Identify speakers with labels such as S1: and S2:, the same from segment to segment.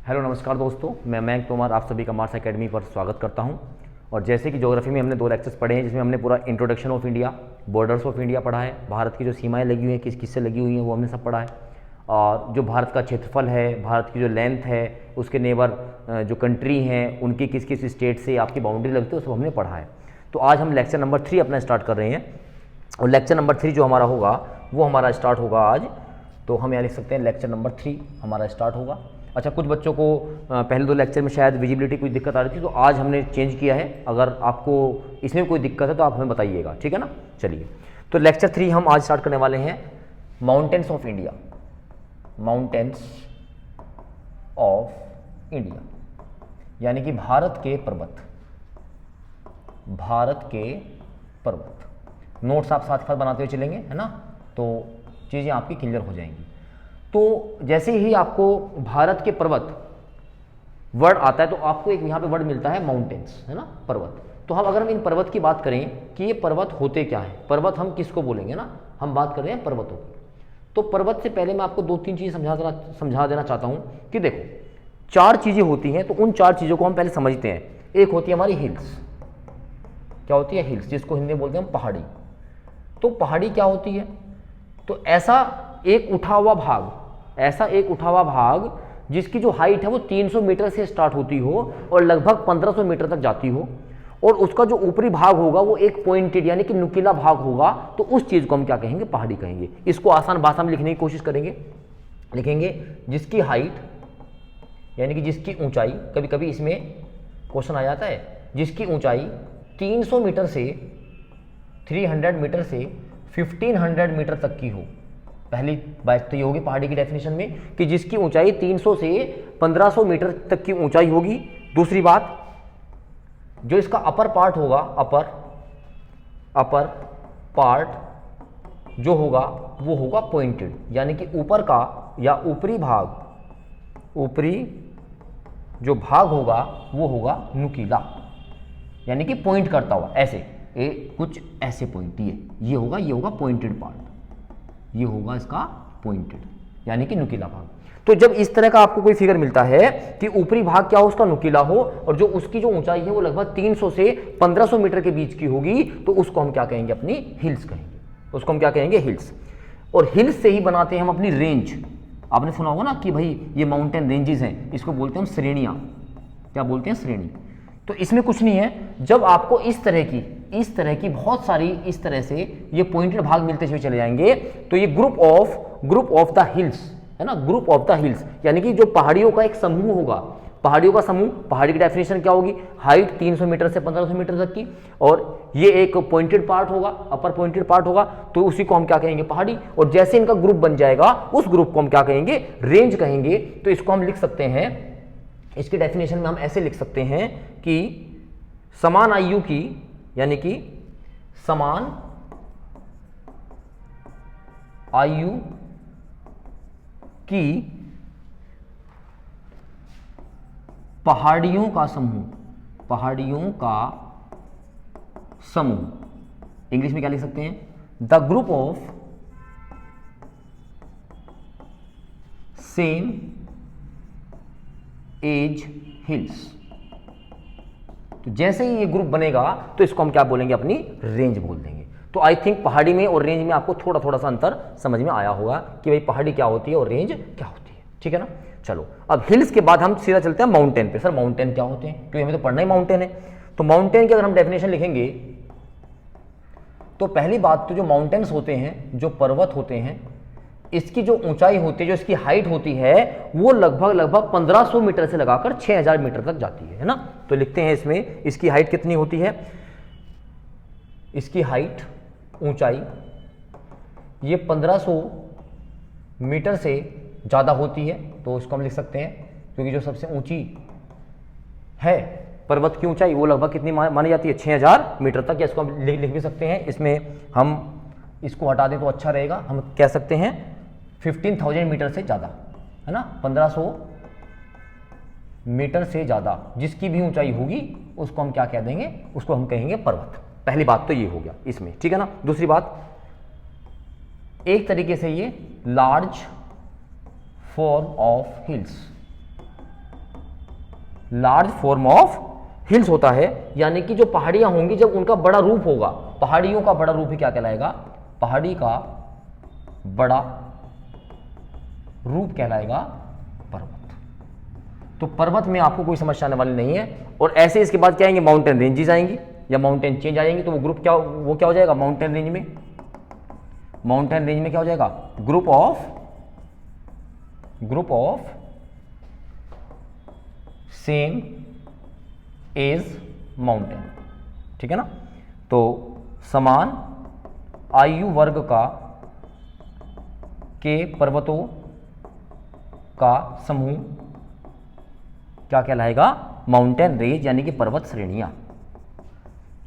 S1: Hello नमस्कार दोस्तों, मैं मयंक तोमर आप सभी का मार्स एकेडमी पर स्वागत करता हूं। और जैसे कि ज्योग्राफी में हमने 2 लेक्चर्स पढ़े हैं, जिसमें हमने पूरा introduction of India, borders of India पढ़ा है, भारत की जो सीमाएं लगी हुई हैं किस किस से लगी हुई हैं वो हमने सब पढ़ा है। और जो भारत का क्षेत्रफल है, भारत की जो लेंथ है, उसके नेबर जो कंट्री हैं उनकी किस किस स्टेट से आपकी बाउंड्री लगती है, उसको हमने पढ़ा है। तो आज हम लेक्चर नंबर 3 अपना स्टार्ट कर रहे हैं। और लेक्चर नंबर 3 जो हमारा होगा वो हमारा स्टार्ट होगा आज। तो हम यहाँ लिख सकते हैं लेक्चर नंबर 3 हमारा स्टार्ट होगा। अच्छा, कुछ बच्चों को पहले 2 लेक्चर में शायद विजिबिलिटी कोई दिक्कत आ रही थी, तो आज हमने चेंज किया है। अगर आपको इसमें कोई दिक्कत है तो आप हमें बताइएगा, ठीक है ना। चलिए, तो लेक्चर 3 हम आज स्टार्ट करने वाले हैं mountains of India. Mountains of India यानी कि भारत के पर्वत। भारत के पर्वत नोट्स आप साथ साथ बनाते हुए चलेंगे, है ना, तो चीज़ें आपकी क्लियर हो जाएंगी। तो जैसे ही आपको भारत के पर्वत वर्ड आता है तो आपको एक यहाँ पे वर्ड मिलता है माउंटेन्स, है ना, पर्वत। तो हम अगर हम इन पर्वत की बात करें कि ये पर्वत होते क्या हैं, पर्वत हम किसको बोलेंगे ना, हम बात कर रहे हैं पर्वतों की। तो पर्वत से पहले मैं आपको 2-3 चीज़ समझा देना चाहता हूँ कि देखो 4 चीज़ें होती हैं, तो उन 4 चीज़ों को हम पहले समझते हैं। एक होती है हमारी हिल्स। क्या होती है? हिल्स, जिसको हिंदी में बोलते हैं हम पहाड़ी। तो पहाड़ी क्या होती है? तो ऐसा एक उठा हुआ भाग जिसकी जो हाइट है वो 300 मीटर से स्टार्ट होती हो और लगभग 1500 मीटर तक जाती हो, और उसका जो ऊपरी भाग होगा वो एक पॉइंटेड यानी कि नुकीला भाग होगा, तो उस चीज़ को हम क्या कहेंगे? पहाड़ी कहेंगे। इसको आसान भाषा में लिखने की कोशिश करेंगे, लिखेंगे जिसकी हाइट यानी कि जिसकी ऊंचाई, कभी कभी इसमें क्वेश्चन आ जाता है, जिसकी ऊंचाई 300 मीटर से 300 मीटर से 1500 मीटर तक की हो। पहली बात तो ये होगी पहाड़ी की डेफिनेशन में कि जिसकी ऊंचाई 300 से 1500 मीटर तक की ऊंचाई होगी। दूसरी बात, जो इसका अपर पार्ट होगा, अपर पार्ट जो होगा वो होगा पॉइंटेड, यानी कि ऊपर का या ऊपरी जो भाग होगा वो होगा नुकीला, यानी कि पॉइंट करता हुआ ऐसे कुछ ऐसे पॉइंट, ये होगा पॉइंटेड पार्ट, ये होगा इसका पॉइंटेड यानी कि नुकीला भाग। तो जब इस तरह का आपको कोई फिगर मिलता है कि ऊपरी भाग क्या हो, उसका नुकीला हो, और जो उसकी जो ऊंचाई है वो लगभग 300 से 1500 मीटर के बीच की होगी, तो उसको हम क्या कहेंगे? अपनी हिल्स कहेंगे। उसको हम क्या कहेंगे? हिल्स। और हिल्स से ही बनाते हैं हम अपनी रेंज। आपने सुना होगा ना कि भाई ये माउंटेन रेंजेस हैं, इसको बोलते हैं हम श्रेणियां। क्या बोलते हैं? श्रेणी। तो इसमें कुछ नहीं है, जब आपको इस तरह की बहुत सारी इस तरह से ये पॉइंटेड भाग मिलते हुए चले जाएंगे, तो ये ग्रुप ऑफ द हिल्स, है ना, ग्रुप ऑफ द हिल्स, यानी कि जो पहाड़ियों का एक समूह होगा। पहाड़ियों का समूह, पहाड़ी की डेफिनेशन क्या होगी? हाइट 300 मीटर से 1500 मीटर तक की, और ये एक पॉइंटेड पार्ट होगा, अपर पॉइंटेड पार्ट होगा, तो उसी को हम क्या कहेंगे? पहाड़ी। और जैसे इनका ग्रुप बन जाएगा, उस ग्रुप को हम क्या कहेंगे? रेंज कहेंगे। तो इसको हम लिख सकते हैं, इसकी डेफिनेशन में हम ऐसे लिख सकते हैं कि समान आयु की, यानी कि समान आयु की पहाड़ियों का समूह, इंग्लिश में क्या लिख सकते हैं? The group of same age hills. तो जैसे ही ये ग्रुप बनेगा तो इसको हम क्या बोलेंगे? अपनी रेंज बोल देंगे। तो आई थिंक पहाड़ी में और रेंज में आपको थोड़ा सा अंतर समझ में आया होगा कि भाई पहाड़ी क्या होती है और रेंज क्या होती है, ठीक है ना। चलो, अब हिल्स के बाद हम सीधा चलते हैं माउंटेन पे। सर माउंटेन क्या होते हैं? क्योंकि हमें तो पढ़ना ही माउंटेन है। तो माउंटेन की अगर हम डेफिनेशन लिखेंगे तो पहली बात तो जो माउंटेन्स होते हैं, जो पर्वत होते हैं, इसकी जो ऊंचाई होती है, जो इसकी हाइट होती है, वो लगभग 1500 मीटर से लगाकर 6000 मीटर तक जाती है ना। तो लिखते हैं इसमें इसकी हाइट कितनी होती है? इसकी हाइट, ऊंचाई, ये 1500 मीटर से ज़्यादा होती है। तो इसको हम लिख सकते हैं, क्योंकि जो सबसे ऊंची है पर्वत की ऊंचाई वो लगभग कितनी मानी जाती है? 6000 मीटर तक। या इसको हम लिख भी सकते हैं, इसमें हम इसको हटा दें तो अच्छा रहेगा, हम कह सकते हैं 15,000 मीटर से ज़्यादा, है ना। 1500 मीटर से ज़्यादा जिसकी भी ऊंचाई होगी उसको हम क्या कह देंगे? उसको हम कहेंगे पर्वत। पहली बात तो ये हो गया इसमें, ठीक है ना। दूसरी बात, एक तरीके से ये large form of hills, large form of hills होता है, यानी कि जो पहाड़ियां होंगी जब उनका बड़ा रूप होगा, पहाड़ियों का बड़ा रूप ही क्या कहलाएगा, पहाड़ी का बड़ा रूप कहलाएगा पर्वत। तो पर्वत में आपको कोई समस्या आने वाली नहीं है। और ऐसे इसके बाद क्या आएंगे, माउंटेन रेंजेस आएंगी या माउंटेन चेंज आएंगे। तो वो ग्रुप क्या, वो क्या हो जाएगा, माउंटेन रेंज में, माउंटेन रेंज में क्या हो जाएगा, group of same age mountain, ठीक है ना। तो समान आयु वर्ग के पर्वतों का समूह क्या कहलाएगा, माउंटेन रेंज, यानी कि पर्वत श्रेणियां।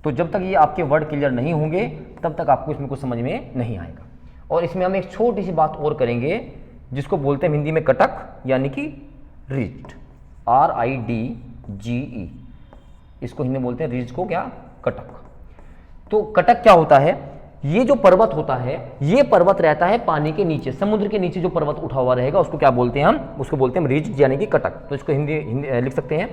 S1: तो जब तक ये आपके वर्ड क्लियर नहीं होंगे तब तक आपको इसमें कुछ समझ में नहीं आएगा। और इसमें हम एक छोटी सी बात और करेंगे जिसको बोलते हैं हिंदी में कटक, यानी कि रिज्ड, RIDGE, इसको हिंदी में बोलते हैं रिज्ड को क्या, कटक। तो कटक क्या होता है, ये जो पर्वत होता है ये पर्वत रहता है पानी के नीचे, समुद्र के नीचे जो पर्वत उठा हुआ रहेगा उसको क्या बोलते हैं हम, उसको बोलते हैं रिज्ड यानी कि कटक। तो इसको हिंदी लिख सकते हैं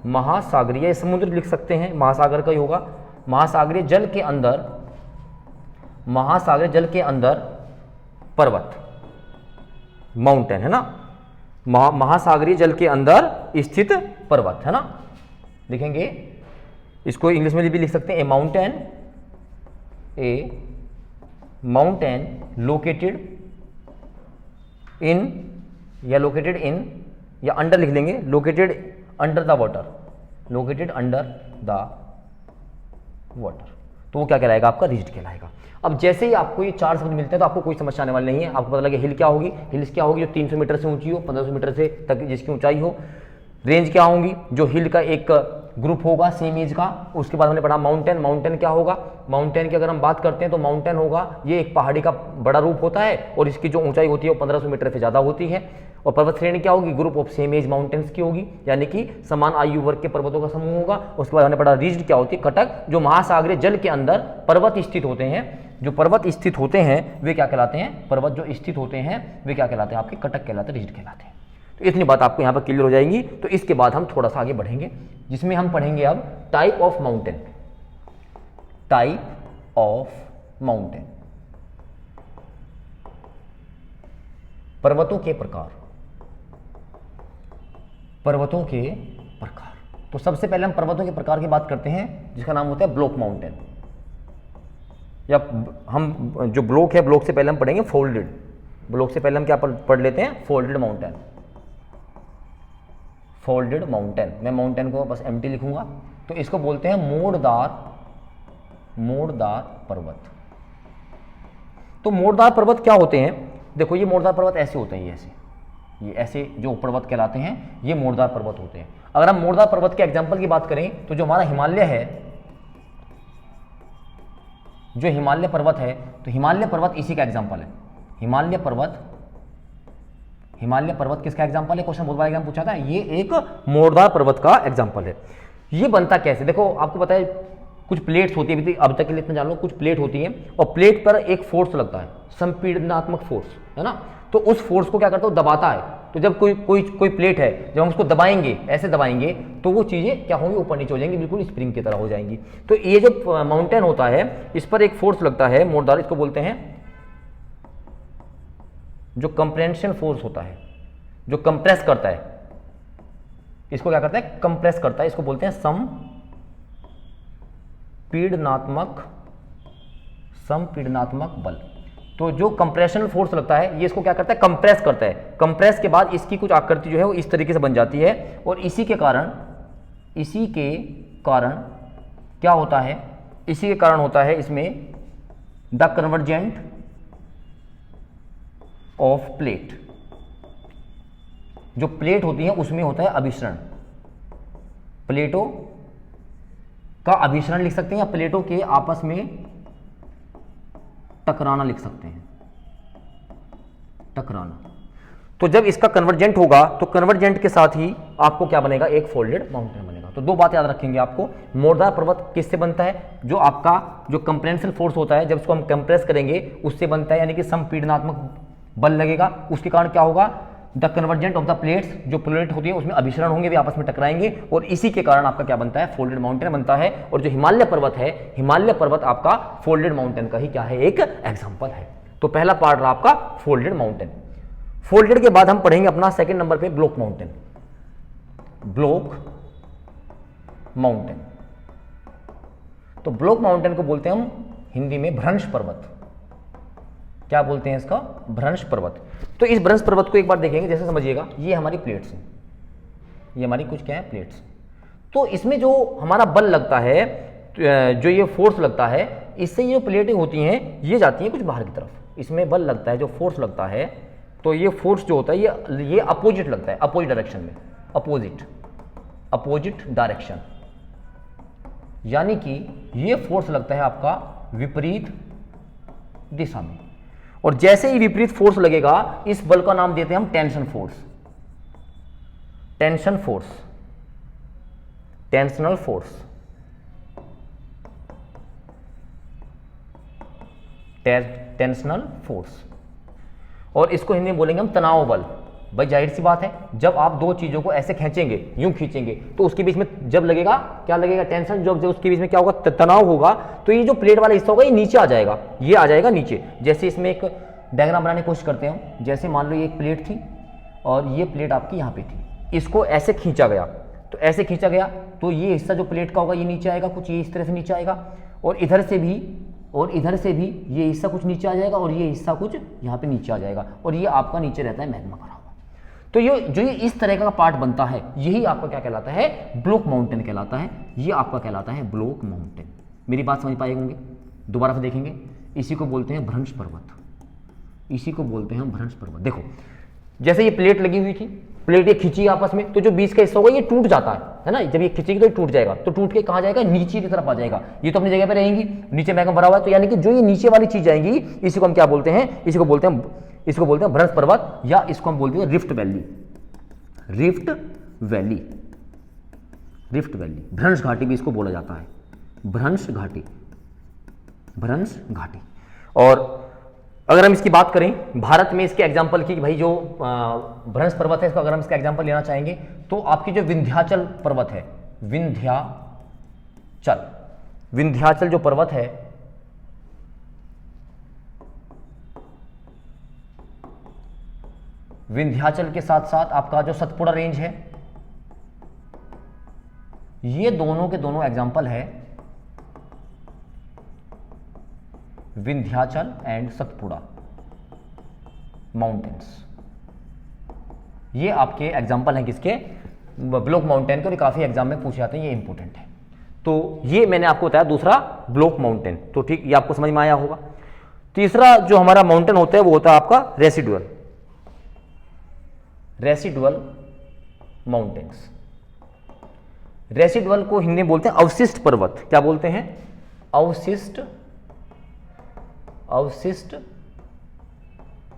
S1: महासागरीय समुद्र लिख सकते हैं, महासागर का ही होगा, महासागरीय जल के अंदर पर्वत, माउंटेन है ना, महासागरीय जल के अंदर स्थित पर्वत है ना। लिखेंगे इसको इंग्लिश में भी लिख सकते हैं, ए माउंटेन लोकेटेड इन या अंडर लिख लेंगे, लोकेटेड अंडर द वाटर, तो वो क्या कहलाएगा, आपका रिज्ड कहलाएगा। अब जैसे ही आपको ये चार शब्द मिलते हैं तो आपको कोई समस्या आने वाली नहीं है। आपको पता लगे हिल क्या होगी, हिल्स क्या होगी जो 300 मीटर से ऊंची हो, 1500 मीटर से तक जिसकी ऊंचाई हो। रेंज क्या होंगी, जो हिल का एक ग्रुप होगा सेम एज का। उसके बाद हमने पढ़ा माउंटेन क्या होगा, माउंटेन की अगर हम बात करते हैं तो माउंटेन होगा ये एक पहाड़ी का बड़ा रूप होता है और इसकी जो ऊंचाई होती है वो 1500 मीटर से ज़्यादा होती है। और पर्वत श्रेणी क्या होगी, group of same age mountains की होगी, यानी कि समान आयु वर्ग के पर्वतों का समूह होगा। उसके बाद हमने पढ़ा रिज्ड क्या होती है, कटक, जो महासागरीय जल के अंदर पर्वत स्थित होते हैं। जो पर्वत स्थित होते हैं वे क्या कहलाते हैं, पर्वत जो स्थित होते हैं वे क्या कहलाते हैं, आपके कटक कहलाते हैं, रिज्ड कहलाते हैं। तो इतनी बात आपको यहाँ पर क्लियर हो जाएगी। तो इसके बाद हम थोड़ा सा आगे बढ़ेंगे जिसमें हम पढ़ेंगे अब टाइप ऑफ माउंटेन, पर्वतों के प्रकार। तो सबसे पहले हम पर्वतों के प्रकार की बात करते हैं जिसका नाम होता है ब्लॉक माउंटेन, या हम जो ब्लॉक है, ब्लॉक से पहले हम पढ़ेंगे फोल्डेड। ब्लॉक से पहले हम क्या पढ़ लेते हैं, फोल्डेड माउंटेन। मैं माउंटेन को बस एम्प्टी लिखूंगा। तो इसको बोलते हैं मोड़दार पर्वत। तो मोड़दार पर्वत क्या होते हैं, देखो ये मोड़दार पर्वत ऐसे होते हैं, ये ऐसे जो पर्वत कहलाते हैं ये मोड़दार पर्वत होते हैं। अगर हम मोड़दार पर्वत के एग्जाम्पल की बात करें तो जो हमारा हिमालय है, जो हिमालय पर्वत है, तो हिमालय पर्वत इसी का एग्जाम्पल है। हिमालय पर्वत किसका एग्जाम्पल है, क्वेश्चन बहुत बार एग्जाम पूछा था, ये एक मोड़दार पर्वत का एग्जाम्पल है। ये बनता कैसे, देखो आपको पता है कुछ प्लेट्स होती है, अब तक के लिए इतना जान लो, कुछ प्लेट होती है और प्लेट पर एक फोर्स लगता है, संपीड़नात्मक फोर्स है ना। तो उस फोर्स को क्या करता है, दबाता है। तो जब कोई प्लेट है, जब हम उसको दबाएंगे, ऐसे दबाएंगे, तो वो चीजें क्या होंगी, ऊपर नीचे हो जाएंगी, बिल्कुल स्प्रिंग की तरह हो जाएंगी। तो ये जो माउंटेन होता है इस पर एक फोर्स लगता है मोड़दार, इसको बोलते हैं जो कंप्रेंशन फोर्स होता है, जो कंप्रेस करता है, इसको क्या करता है, कंप्रेस करता है, इसको बोलते हैं संपीड़नात्मक बल। तो जो कंप्रेशनल फोर्स लगता है ये इसको क्या करता है, कंप्रेस करता है। कंप्रेस के बाद इसकी कुछ आकृति जो है वो इस तरीके से बन जाती है और इसी के कारण क्या होता है, इसी के कारण होता है इसमें द कन्वर्जेंट ऑफ प्लेट। जो प्लेट होती है उसमें होता है अभिसरण, प्लेटों का अभिसरण लिख सकते हैं या प्लेटों के आपस में टकराना लिख सकते हैं, टकराना। तो जब इसका कन्वर्जेंट होगा तो कन्वर्जेंट के साथ ही आपको क्या बनेगा, एक फोल्डेड माउंटेन बनेगा। तो दो बात याद रखेंगे आपको, मोड़दार पर्वत किससे बनता है, जो आपका जो कंप्रेंशन फोर्स होता है, जब इसको हम कंप्रेस करेंगे उससे बनता है, यानी कि संपीड़नात्मक बल लगेगा, उसके कारण क्या होगा, the convergent of the plates, जो प्लेट होती है उसमें अभिसरण होंगे, वे आपस में टकराएंगे और इसी के कारण आपका क्या बनता है, फोल्डेड माउंटेन बनता है। और जो हिमालय पर्वत है, हिमालय पर्वत आपका फोल्डेड माउंटेन का ही क्या है, एक एग्जांपल है। तो पहला पार्ट रहा आपका फोल्डेड माउंटेन। फोल्डेड के बाद हम पढ़ेंगे अपना सेकंड नंबर पे ब्लॉक माउंटेन। ब्लॉक माउंटेन, तो ब्लॉक माउंटेन को बोलते हैं हम हिंदी में भ्रंश पर्वत। क्या बोलते हैं इसका, भ्रंश पर्वत। तो इस भ्रंश पर्वत को एक बार देखेंगे, जैसे समझिएगा ये हमारी प्लेट्स हैं, ये हमारी कुछ क्या है, प्लेट्स। तो इसमें जो हमारा बल लगता है, जो ये फोर्स लगता है, इससे ये जो प्लेटें होती हैं ये जाती हैं कुछ बाहर की तरफ। इसमें बल लगता है, जो फोर्स लगता है, तो ये फोर्स जो होता है ये अपोजिट लगता है, अपोजिट डायरेक्शन में, अपोजिट डायरेक्शन, यानी कि ये फोर्स लगता है आपका विपरीत दिशा में। और जैसे ही विपरीत फोर्स लगेगा, इस बल का नाम देते हैं हम tension force, tension force, tensional force, tensional force. और इसको हिंदी में बोलेंगे हम तनाव बल। भाई जाहिर सी बात है, जब आप दो चीजों को ऐसे खींचेंगे, यूं खींचेंगे, तो उसके बीच में जब लगेगा, क्या लगेगा, टेंशन, जब उसके बीच में क्या होगा, तनाव होगा, तो ये जो प्लेट वाला हिस्सा होगा ये नीचे आ जाएगा, ये आ जाएगा नीचे। जैसे इसमें एक डायग्राम बनाने की कोशिश करते हैं। जैसे मान लो ये एक प्लेट थी और ये प्लेट आपकी यहाँ पे थी, इसको ऐसे खींचा गया, तो ऐसे खींचा गया तो ये हिस्सा जो प्लेट का होगा ये नीचे आएगा, कुछ ये इस तरह से नीचे आएगा, और इधर से भी ये हिस्सा कुछ नीचे आ जाएगा, और ये हिस्सा कुछ यहाँ पे नीचे आ जाएगा, और ये आपका नीचे रहता है मैग्मा भरा हुआ। तो ये जो ये इस तरह का पार्ट बनता है, यही आपका क्या कहलाता है, ब्लॉक माउंटेन कहलाता है। ये आपका कहलाता है ब्लॉक माउंटेन। मेरी बात समझ पाए होंगे, दोबारा से देखेंगे। इसी को बोलते हैं भ्रंश पर्वत, इसी को बोलते हैं भ्रंश पर्वत। देखो जैसे ये प्लेट लगी हुई थी, प्लेट ये खींची आपस में, तो जो बीच का हिस्सा होगा ये टूट जाता है ना, जब ये खींचेगी तो ये टूट जाएगा, तो टूट के कहाँ जाएगा, नीचे की तरफ आ जाएगा। ये तो अपनी जगह पे रहेंगी, नीचे मैग्मा भरा हुआ है, तो यानी कि जो ये नीचे वाली चीज आएंगी, इसी को हम क्या बोलते हैं, इसको बोलते हैं भ्रंश पर्वत, या इसको हम बोलते हैं rift valley, rift valley, rift valley. भ्रंश घाटी भी इसको बोला जाता है, भ्रंश घाटी, भ्रंश घाटी। और अगर हम इसकी बात करें भारत में इसके एग्जाम्पल की, भाई जो भ्रंश पर्वत है, इसको अगर हम इसका एग्जाम्पल लेना चाहेंगे, तो आपकी जो विंध्याचल पर्वत है, विंध्याचल जो पर्वत है, विंध्याचल के साथ साथ आपका जो सतपुड़ा रेंज है, ये दोनों के दोनों एग्जाम्पल है, विंध्याचल एंड सतपुड़ा माउंटेन्स। ये आपके एग्जाम्पल हैं किसके, ब्लॉक माउंटेन के, और काफी एग्जाम में पूछे जाते हैं, ये इंपॉर्टेंट है। तो ये मैंने आपको बताया दूसरा ब्लॉक माउंटेन, तो ठीक, ये आपको समझ में आया होगा। तीसरा जो हमारा माउंटेन होता है वो होता है आपका रेसिडुअल, रेसिडुअल माउंटेन्स। रेसिडुअल को हिंदी में बोलते हैं अवशिष्ट पर्वत। क्या बोलते हैं, अवशिष्ट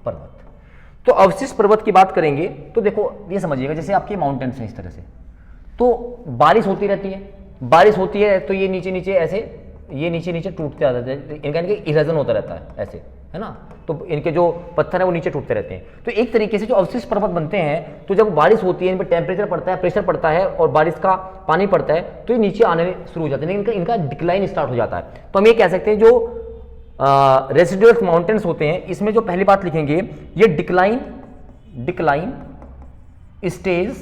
S1: पर्वत। तो अवशिष्ट पर्वत की बात करेंगे तो देखो ये समझिएगा, जैसे आपके माउंटेन्स हैं इस तरह से, तो बारिश होती रहती है, बारिश होती है तो ये नीचे नीचे ऐसे, ये नीचे नीचे टूटते आ जाते हैं, इनका इरोजन होता रहता है ऐसे, है ना, तो इनके जो पत्थर है वो नीचे टूटते रहते हैं। तो एक तरीके से जो अवशिष्ट पर्वत बनते हैं, तो जब बारिश होती है, इन पर टेम्परेचर पड़ता है, प्रेशर पड़ता है और बारिश का पानी पड़ता है, तो ये नीचे आने शुरू हो जाते हैं, लेकिन इनका डिक्लाइन स्टार्ट हो जाता है। तो हम ये कह सकते हैं जो रेसिडुअल माउंटेन्स होते हैं, इसमें जो पहली बात लिखेंगे, ये डिक्लाइन स्टेज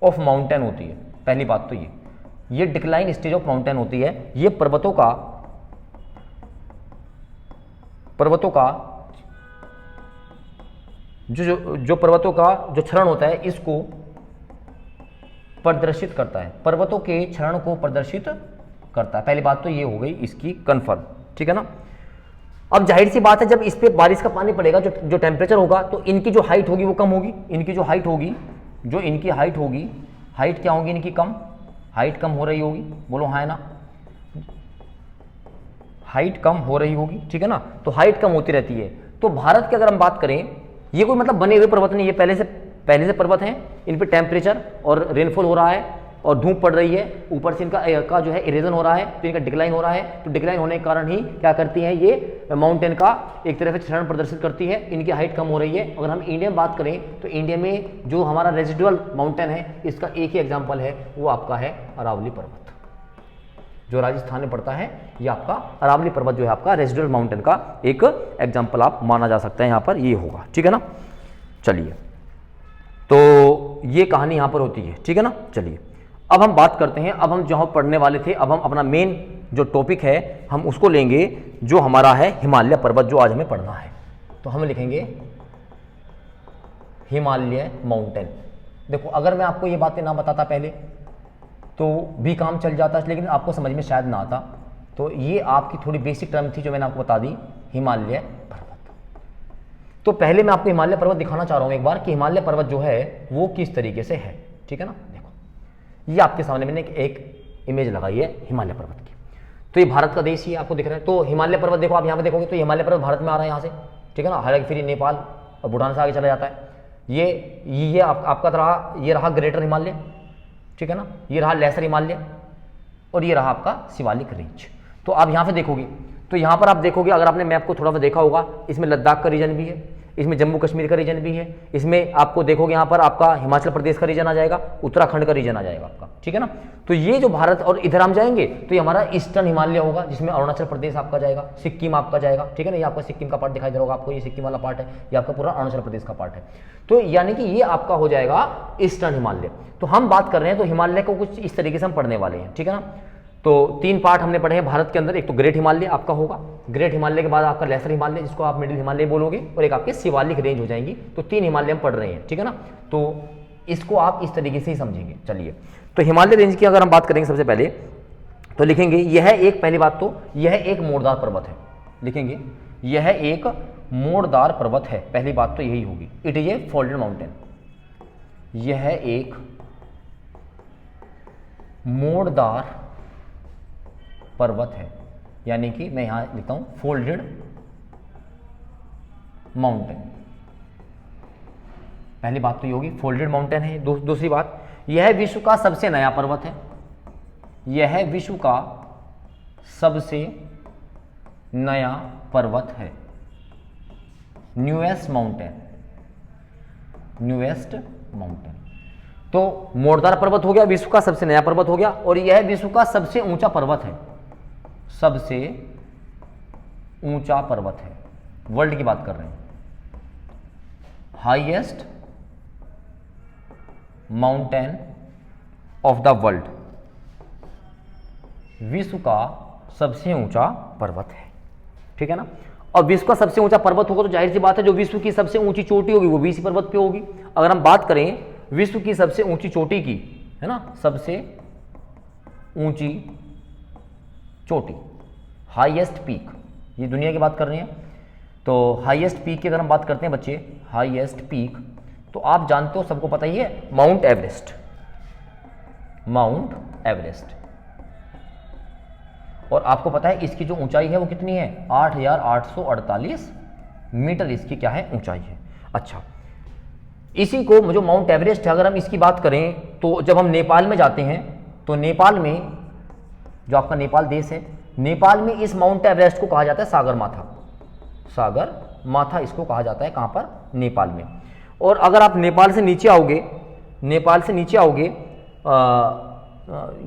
S1: ऑफ माउंटेन होती है। पहली बात तो ये डिक्लाइन स्टेज ऑफ माउंटेन होती है। ये पर्वतों का जो पर्वतों का जो क्षरण होता है, इसको प्रदर्शित करता है, पर्वतों के क्षरण को प्रदर्शित करता है। पहली बात तो ये हो गई इसकी कंफर्म, ठीक है ना। अब जाहिर सी बात है, जब इस पे बारिश का पानी पड़ेगा, जो टेम्परेचर होगा, तो इनकी जो हाइट होगी वो कम होगी, इनकी जो हाइट होगी, हाइट क्या होगी इनकी, कम, हाइट कम हो रही होगी, बोलो हाँ है ना, हाइट कम हो रही होगी, ठीक है ना। तो हाइट कम होती रहती है। तो भारत की अगर हम बात करें, ये कोई मतलब बने हुए पर्वत नहीं, ये पहले से पर्वत हैं, इन पे टेम्परेचर और रेनफॉल हो रहा है, और धूप पड़ रही है, ऊपर से इनका जो है इरेजन हो रहा है, तो इनका डिक्लाइन हो रहा है, तो डिक्लाइन होने के कारण ही क्या करती हैं ये माउंटेन का एक तरह से क्षरण प्रदर्शित करती है, इनकी हाइट कम हो रही है। अगर हम इंडिया में बात करें तो इंडिया में जो हमारा रेजिडुअल माउंटेन है इसका एक ही एग्जाम्पल है, वो आपका है अरावली पर्वत, जो राजस्थान में पड़ता है। ये आपका अरावली पर्वत जो है आपका रेजिडुअल माउंटेन का एक एग्जाम्पल आप माना जा सकता है, यहाँ पर ये होगा, ठीक है ना। चलिए, तो ये कहानी यहाँ पर होती है, ठीक है ना। चलिए अब हम बात करते हैं, अब हम जहाँ पढ़ने वाले थे, अब हम अपना मेन जो टॉपिक है हम उसको लेंगे, जो हमारा है हिमालय पर्वत, जो आज हमें पढ़ना है। तो हम लिखेंगे हिमालय माउंटेन। देखो अगर मैं आपको ये बातें ना बताता पहले तो भी काम चल जाता, लेकिन आपको समझ में शायद ना आता। तो ये आपकी थोड़ी बेसिक टर्म थी जो मैंने आपको बता दी, हिमालय पर्वत। तो पहले मैं आपको हिमालय पर्वत दिखाना चाह रहा हूँ एक बार कि हिमालय पर्वत जो है वो किस तरीके से है, ठीक है ना। देखो ये आपके सामने मैंने एक इमेज लगाई है हिमालय पर्वत की, तो ये भारत का देश ही आपको दिख रहा है। तो हिमालय पर्वत देखो, आप यहाँ पे देखोगे तो हिमालय पर्वत भारत में आ रहा है यहाँ से, ठीक है ना। हालांकि फिर नेपाल और भूटान से आगे चला जाता है। ये आपका रहा, ये रहा ग्रेटर हिमालय, ठीक है ना। ये रहा लेसर हिमालय और ये रहा आपका शिवालिक रेंज। तो आप यहाँ पे देखोगे तो यहाँ पर आप देखोगे, अगर आपने मैप को थोड़ा सा देखा होगा, इसमें लद्दाख का रीजन भी है, इसमें जम्मू कश्मीर का रीजन भी है, इसमें आपको देखोगे यहाँ पर आपका हिमाचल प्रदेश का रीजन आ जाएगा, उत्तराखंड का रीजन आ जाएगा आपका, ठीक है ना। तो ये जो भारत, और इधर हम जाएंगे तो ये हमारा ईस्टर्न हिमालय होगा, जिसमें अरुणाचल प्रदेश आपका जाएगा, सिक्किम आपका जाएगा, ठीक है ना। ये आपका सिक्किम का पार्ट दिखाई दे रहा होगा आपको, ये सिक्किम वाला पार्ट है, ये आपका पूरा अरुणाचल प्रदेश का पार्ट है। तो यानी कि ये आपका हो जाएगा ईस्टर्न हिमालय। तो हम बात कर रहे हैं तो हिमालय को कुछ इस तरीके से हम पढ़ने वाले हैं, ठीक है ना। तो 3 पार्ट हमने पढ़े हैं भारत के अंदर। एक तो ग्रेट हिमालय आपका होगा, ग्रेट हिमालय के बाद आपका लेसर हिमालय, जिसको आप मिडिल हिमालय बोलोगे, और एक आपके शिवालिक रेंज हो जाएंगी। तो 3 हिमालय हम पढ़ रहे हैं, ठीक है ना। तो इसको आप इस तरीके से ही समझेंगे। चलिए, तो हिमालय रेंज की अगर हम बात करेंगे सबसे पहले तो लिखेंगे यह एक, पहली बात तो यह एक मोड़दार पर्वत है, लिखेंगे यह एक मोड़दार पर्वत है, पहली बात तो यही होगी। It is a folded mountain, यह एक मोड़दार पर्वत है, यानी कि मैं यहां लिखता हूं फोल्डेड माउंटेन। पहली बात तो ये होगी फोल्डेड माउंटेन है। दूसरी बात, यह विश्व का सबसे नया पर्वत है, यह विश्व का सबसे नया पर्वत है, न्यूएस्ट माउंटेन, न्यूएस्ट माउंटेन। तो मोड़दार पर्वत हो गया, विश्व का सबसे नया पर्वत हो गया, और यह विश्व का सबसे ऊंचा पर्वत है, सबसे ऊंचा पर्वत है, वर्ल्ड की बात कर रहे हैं, highest mountain of the world, विश्व का सबसे ऊंचा पर्वत है, ठीक है ना। और विश्व का सबसे ऊंचा पर्वत होगा तो जाहिर सी बात है जो विश्व की सबसे ऊंची चोटी होगी वो भी इसी पर्वत पे होगी। अगर हम बात करें विश्व की सबसे ऊंची चोटी की, है ना, सबसे ऊंची चोटी, हाईएस्ट पीक, ये दुनिया की बात कर रहे हैं। तो हाईएस्ट पीक की अगर हम बात करते हैं बच्चे, हाईएस्ट पीक, तो आप जानते हो, सबको पता ही है, माउंट एवरेस्ट, माउंट एवरेस्ट। और आपको पता है इसकी जो ऊंचाई है वो कितनी है, 8,848 मीटर इसकी क्या है, ऊंचाई है। अच्छा, इसी को जो माउंट एवरेस्ट है, अगर हम इसकी बात करें तो जब हम नेपाल में जाते हैं तो नेपाल में, जो आपका नेपाल देश है, नेपाल में इस माउंट एवरेस्ट को कहा जाता है सागर माथा, सागर माथा इसको कहा जाता है, कहां पर, नेपाल में। और अगर आप नेपाल से नीचे आओगे, नेपाल से नीचे आओगे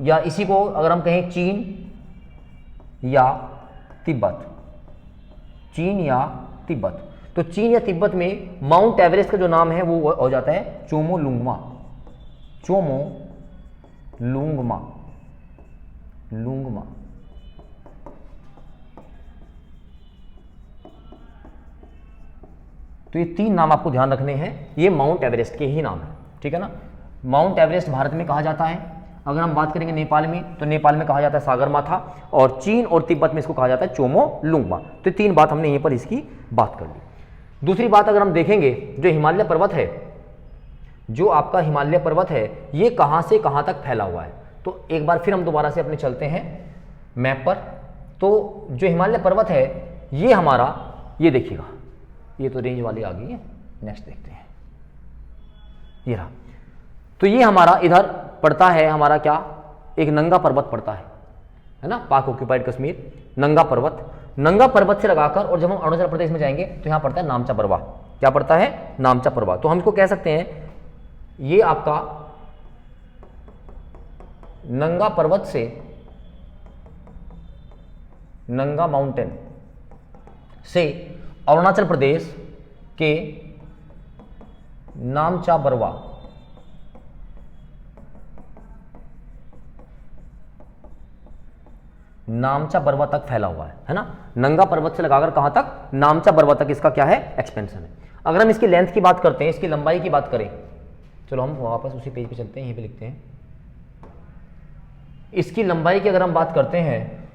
S1: या इसी को अगर हम कहें चीन या तिब्बत, चीन या तिब्बत, तो चीन या तिब्बत में माउंट एवरेस्ट का जो नाम है वो हो जाता है चोमोलुंगमा, चोमोलुंगमा, लुंगमा। तो ये 3 नाम आपको ध्यान रखने हैं, ये माउंट एवरेस्ट के ही नाम है, ठीक है ना। माउंट एवरेस्ट भारत में कहा जाता है, अगर हम बात करेंगे नेपाल में तो नेपाल में कहा जाता है सागर माथा, और चीन और तिब्बत में इसको कहा जाता है चोमोलुंगमा। तो 3 बात हमने यहीं पर इसकी बात कर ली। दूसरी बात अगर हम देखेंगे, जो हिमालय पर्वत है, जो आपका हिमालय पर्वत है, ये कहां से कहां तक फैला हुआ है। तो एक बार फिर हम दोबारा से अपने चलते हैं मैप पर। तो जो हिमालय पर्वत है ये हमारा, ये देखिएगा, ये तो रेंज वाली आ गई है, नेक्स्ट देखते हैं, ये रहा। तो ये हमारा इधर पड़ता है हमारा क्या, एक नंगा पर्वत पड़ता है ना, पाक ऑक्यूपाइड कश्मीर, नंगा पर्वत, नंगा पर्वत से लगाकर, और जब हम अरुणाचल प्रदेश में जाएंगे तो यहाँ पड़ता है नामचा परवा। क्या पड़ता है, नामचा परवा। तो हम इसको कह सकते हैं ये आपका नंगा पर्वत से, नंगा माउंटेन से अरुणाचल प्रदेश के नामचा बरवा नामचा बरवा तक फैला हुआ है ना। नंगा पर्वत से लगाकर कहां तक, नामचा बरवा तक इसका क्या है, एक्सपेंशन है। अगर हम इसकी लेंथ की बात करते हैं, इसकी लंबाई की बात करें, चलो हम वापस उसी पेज पे चलते हैं, यहीं पे लिखते हैं। इसकी लंबाई की अगर हम बात करते हैं,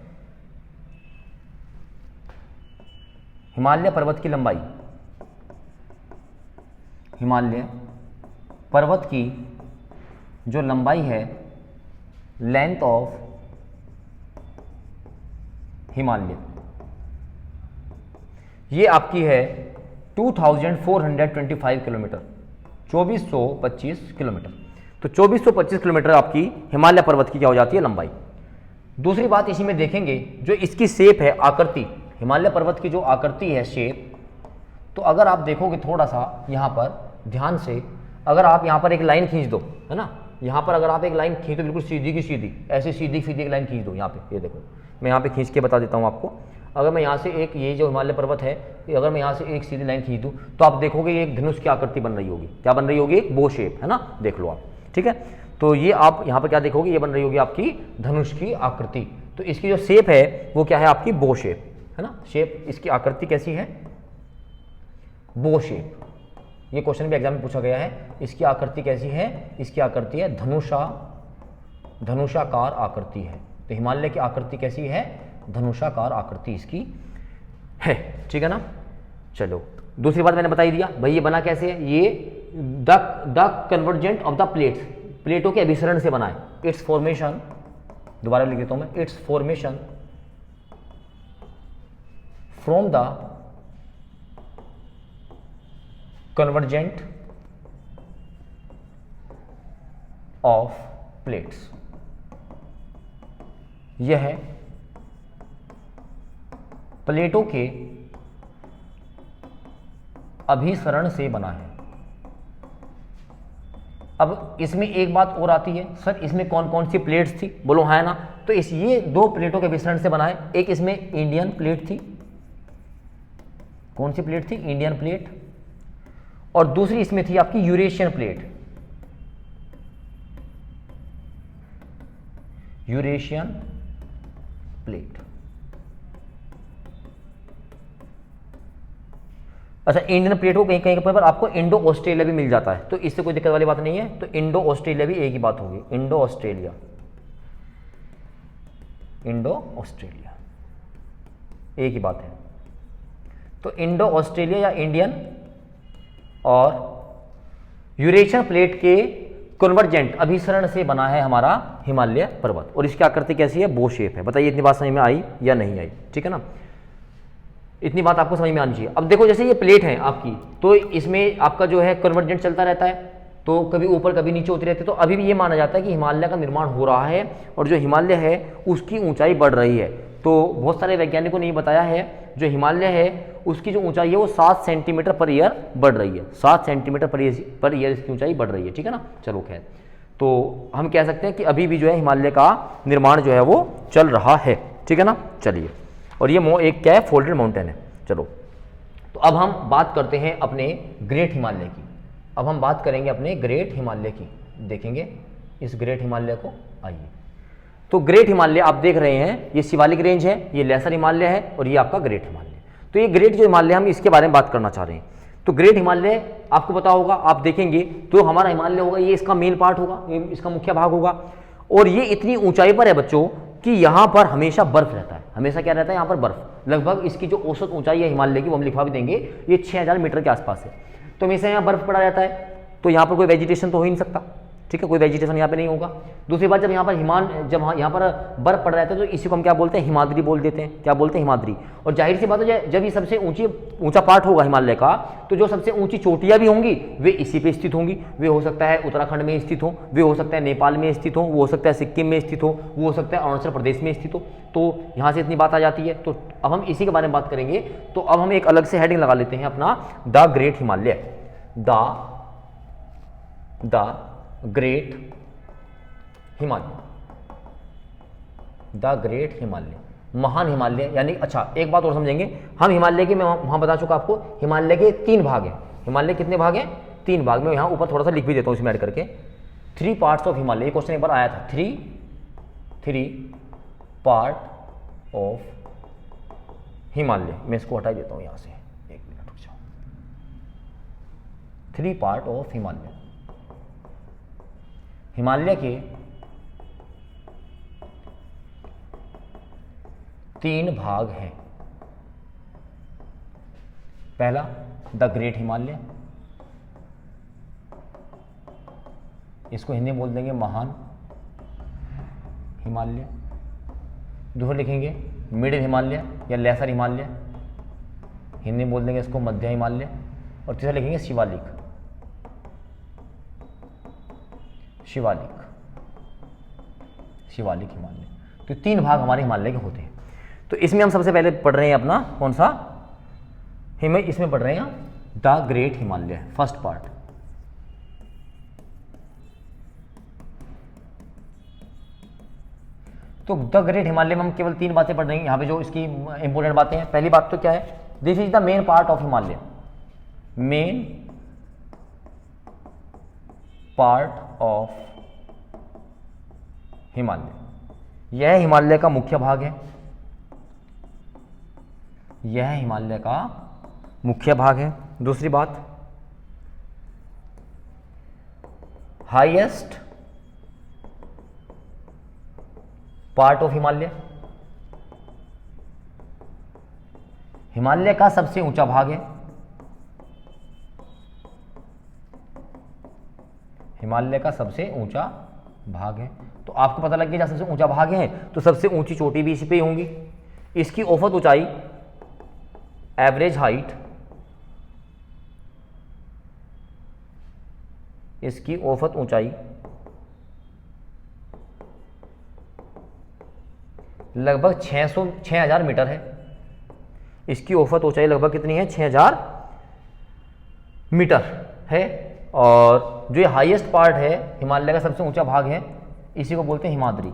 S1: हिमालय पर्वत की लंबाई, हिमालय पर्वत की जो लंबाई है, लेंथ ऑफ हिमालय, ये आपकी है 2425 किलोमीटर, 2425 किलोमीटर। तो 2425 किलोमीटर आपकी हिमालय पर्वत की क्या हो जाती है, लंबाई। दूसरी बात इसी में देखेंगे, जो इसकी शेप है, आकृति, हिमालय पर्वत की जो आकृति है, शेप, तो अगर आप देखोगे थोड़ा सा यहाँ पर ध्यान से, अगर आप यहाँ पर एक लाइन खींच दो, है ना, यहाँ पर अगर आप एक लाइन खींच दो, बिल्कुल सीधी की सीधी, ऐसे सीधी सीधी एक लाइन खींच दो यहाँ पे, ये देखो मैं यहाँ पे खींच के बता देता हूँ आपको। अगर मैं यहाँ से एक, ये जो हिमालय पर्वत है, अगर मैं यहाँ से एक सीधी लाइन खींच दूँ तो आप देखोगे ये एक धनुष की आकृति बन रही होगी। क्या बन रही होगी, एक बो शेप, है ना, देख लो आप, ठीक है। तो ये आप यहाँ पर क्या देखोगे, ये बन रही होगी आपकी धनुष की आकृति। तो इसकी जो शेप है वो क्या है, आपकी बो शेप, है ना, शेप, इसकी आकृति कैसी है, बो शेप। ये क्वेश्चन भी एग्जाम में पूछा गया है, इसकी आकृति कैसी है, इसकी आकृति है धनुषाकार आकृति है। तो हिमालय की आकृति कैसी है, धनुषाकार आकृति इसकी है, ठीक है ना। चलो दूसरी बात मैंने बता ही दिया भाई, ये बना कैसे है, ये the convergent of the plates, प्लेटों के अभिसरण से बना है। इट्स फॉर्मेशन, दोबारा लिख देता हूं मैं, it's formation from the convergent of plates, यह प्लेटों के अभिसरण से बना है। अब इसमें एक बात और आती है, सर इसमें कौन कौन सी प्लेट्स थी, बोलो हाँ ना। तो इस ये दो प्लेटों के अभिसरण से बना है। एक इसमें इंडियन प्लेट थी, कौन सी प्लेट थी, इंडियन प्लेट, और दूसरी इसमें थी आपकी यूरेशियन प्लेट, यूरेशियन प्लेट। अच्छा, इंडियन प्लेट को कहीं कहीं पर आपको इंडो ऑस्ट्रेलिया भी मिल जाता है, तो इससे कोई दिक्कत वाली बात नहीं है। तो इंडो ऑस्ट्रेलिया भी एक ही बात होगी, इंडो ऑस्ट्रेलिया, इंडो ऑस्ट्रेलिया एक ही बात है। तो इंडो ऑस्ट्रेलिया या इंडियन और यूरेशियन प्लेट के कन्वर्जेंट अभिसरण से बना है हमारा हिमालय पर्वत, और इसकी आकृति कैसी है, बो शेप है। बताइए इतनी बात समझ में आई या नहीं आई, ठीक है ना, इतनी बात आपको समझ में आनी चाहिए। अब देखो जैसे ये प्लेट है आपकी, तो इसमें आपका जो है कन्वर्जेंट चलता रहता है, तो कभी ऊपर कभी नीचे होती रहती है। तो अभी भी ये माना जाता है कि हिमालय का निर्माण हो रहा है, और जो हिमालय है उसकी ऊंचाई बढ़ रही है। तो बहुत सारे वैज्ञानिकों ने ये बताया है, जो हिमालय है उसकी जो ऊंचाई है वो 7 सेंटीमीटर पर ईयर बढ़ रही है, 7 सेंटीमीटर पर ईयर इसकी ऊंचाई बढ़ रही है, ठीक है ना। चलो खैर, तो हम कह सकते हैं कि अभी भी जो है हिमालय का निर्माण जो है वो चल रहा है, ठीक है ना। चलिए, और ये एक क्या है, फोल्डेड माउंटेन है। चलो, तो अब हम बात करते हैं अपने ग्रेट हिमालय की। अब हम बात करेंगे अपने ग्रेट हिमालय की, देखेंगे इस ग्रेट हिमालय को। आइए, तो ग्रेट हिमालय आप देख रहे हैं, ये शिवालिक रेंज है, ये लेसर हिमालय है, और ये आपका ग्रेट हिमालय। तो ये ग्रेट जो हिमालय, हम इसके बारे में बात करना चाह रहे हैं। तो ग्रेट हिमालय आपको पता होगा, आप देखेंगे तो हमारा हिमालय होगा, ये इसका मेन पार्ट होगा, ये इसका मुख्य भाग होगा, और ये इतनी ऊंचाई पर है बच्चों कि यहाँ पर हमेशा बर्फ रहता है। हमेशा क्या रहता है, यहाँ पर बर्फ। लगभग इसकी जो औसत ऊंचाई है हिमालय की, वो हम लिखवा भी देंगे, ये 6000 मीटर के आसपास है। तो हमेशा यहाँ बर्फ पड़ा रहता है, तो यहाँ पर कोई वेजिटेशन तो हो ही नहीं सकता, ठीक है, कोई वेजिटेशन यहाँ पे नहीं होगा। दूसरी बात, जब यहाँ पर यहाँ पर बर्फ पड़ रहा था तो इसी को हम क्या बोलते हैं, हिमाद्री बोल देते हैं। क्या बोलते हैं, हिमाद्री। और जाहिर सी बात है, जब ये सबसे ऊंचा पार्ट होगा हिमालय का, तो जो सबसे ऊंची चोटियाँ भी होंगी वे इसी पे स्थित होंगी। वे हो सकता है उत्तराखंड में स्थित हो, वे हो सकता है नेपाल में स्थित हो, वो हो सकता है सिक्किम में स्थित हो, वो हो सकता है अरुणाचल प्रदेश में स्थित हो। तो यहाँ से इतनी बात आ जाती है। तो अब हम इसी के बारे में बात करेंगे। तो अब हम एक अलग से हेडिंग लगा लेते हैं अपना, the great Himalaya. The great Himalaya, the great Himalaya, महान हिमालय। यानी अच्छा, एक बात और समझेंगे हम, हिमालय के मैं वहां बता चुका आपको, हिमालय के 3 भाग हैं। हिमालय कितने भाग हैं, 3 भाग में। यहाँ ऊपर थोड़ा सा लिख भी देता हूँ इसमें ऐड करके, 3 पार्ट्स ऑफ हिमालय। ये क्वेश्चन एक बार आया था, 3 पार्ट ऑफ हिमालय। मैं इसको हटा देता हूँ यहाँ से, 1 मिनट रुक जाओ। 3 पार्ट ऑफ हिमालय, हिमालय के 3 भाग हैं। पहला द ग्रेट हिमालय, इसको हिंदी में बोल देंगे महान हिमालय। दूसरा लिखेंगे मिडिल हिमालय या लेसर हिमालय, हिंदी में बोल देंगे इसको मध्य हिमालय। और तीसरा लिखेंगे शिवालिक, शिवालिक हिमालय। तो 3 भाग हमारे हिमालय के होते हैं। तो इसमें हम सबसे पहले पढ़ रहे हैं अपना कौन सा, इसमें पढ़ रहे हैं the great Himalaya, first part. तो द ग्रेट हिमालय में हम केवल 3 बातें पढ़ रहे हैं यहाँ पे, जो इसकी इंपॉर्टेंट बातें हैं। पहली बात तो क्या है, this is the main part of Himalaya, main part of Himalaya. यह हिमालय का मुख्य भाग है, यह हिमालय का मुख्य भाग है। दूसरी बात, highest part of Himalaya, Himalaya का सबसे ऊंचा भाग है, हिमालय का सबसे ऊंचा भाग है। तो आपको पता लग गया, जहां सबसे ऊंचा भाग है तो सबसे ऊंची चोटी भी इसी पे ही होंगी। इसकी औसत ऊंचाई, एवरेज हाइट, इसकी औसत ऊंचाई लगभग 6000 मीटर है। इसकी औसत ऊंचाई लगभग कितनी है, 6000 मीटर है। और जो ये हाईएस्ट पार्ट है हिमालय का सबसे ऊंचा भाग है, इसी को बोलते हैं हिमाद्री।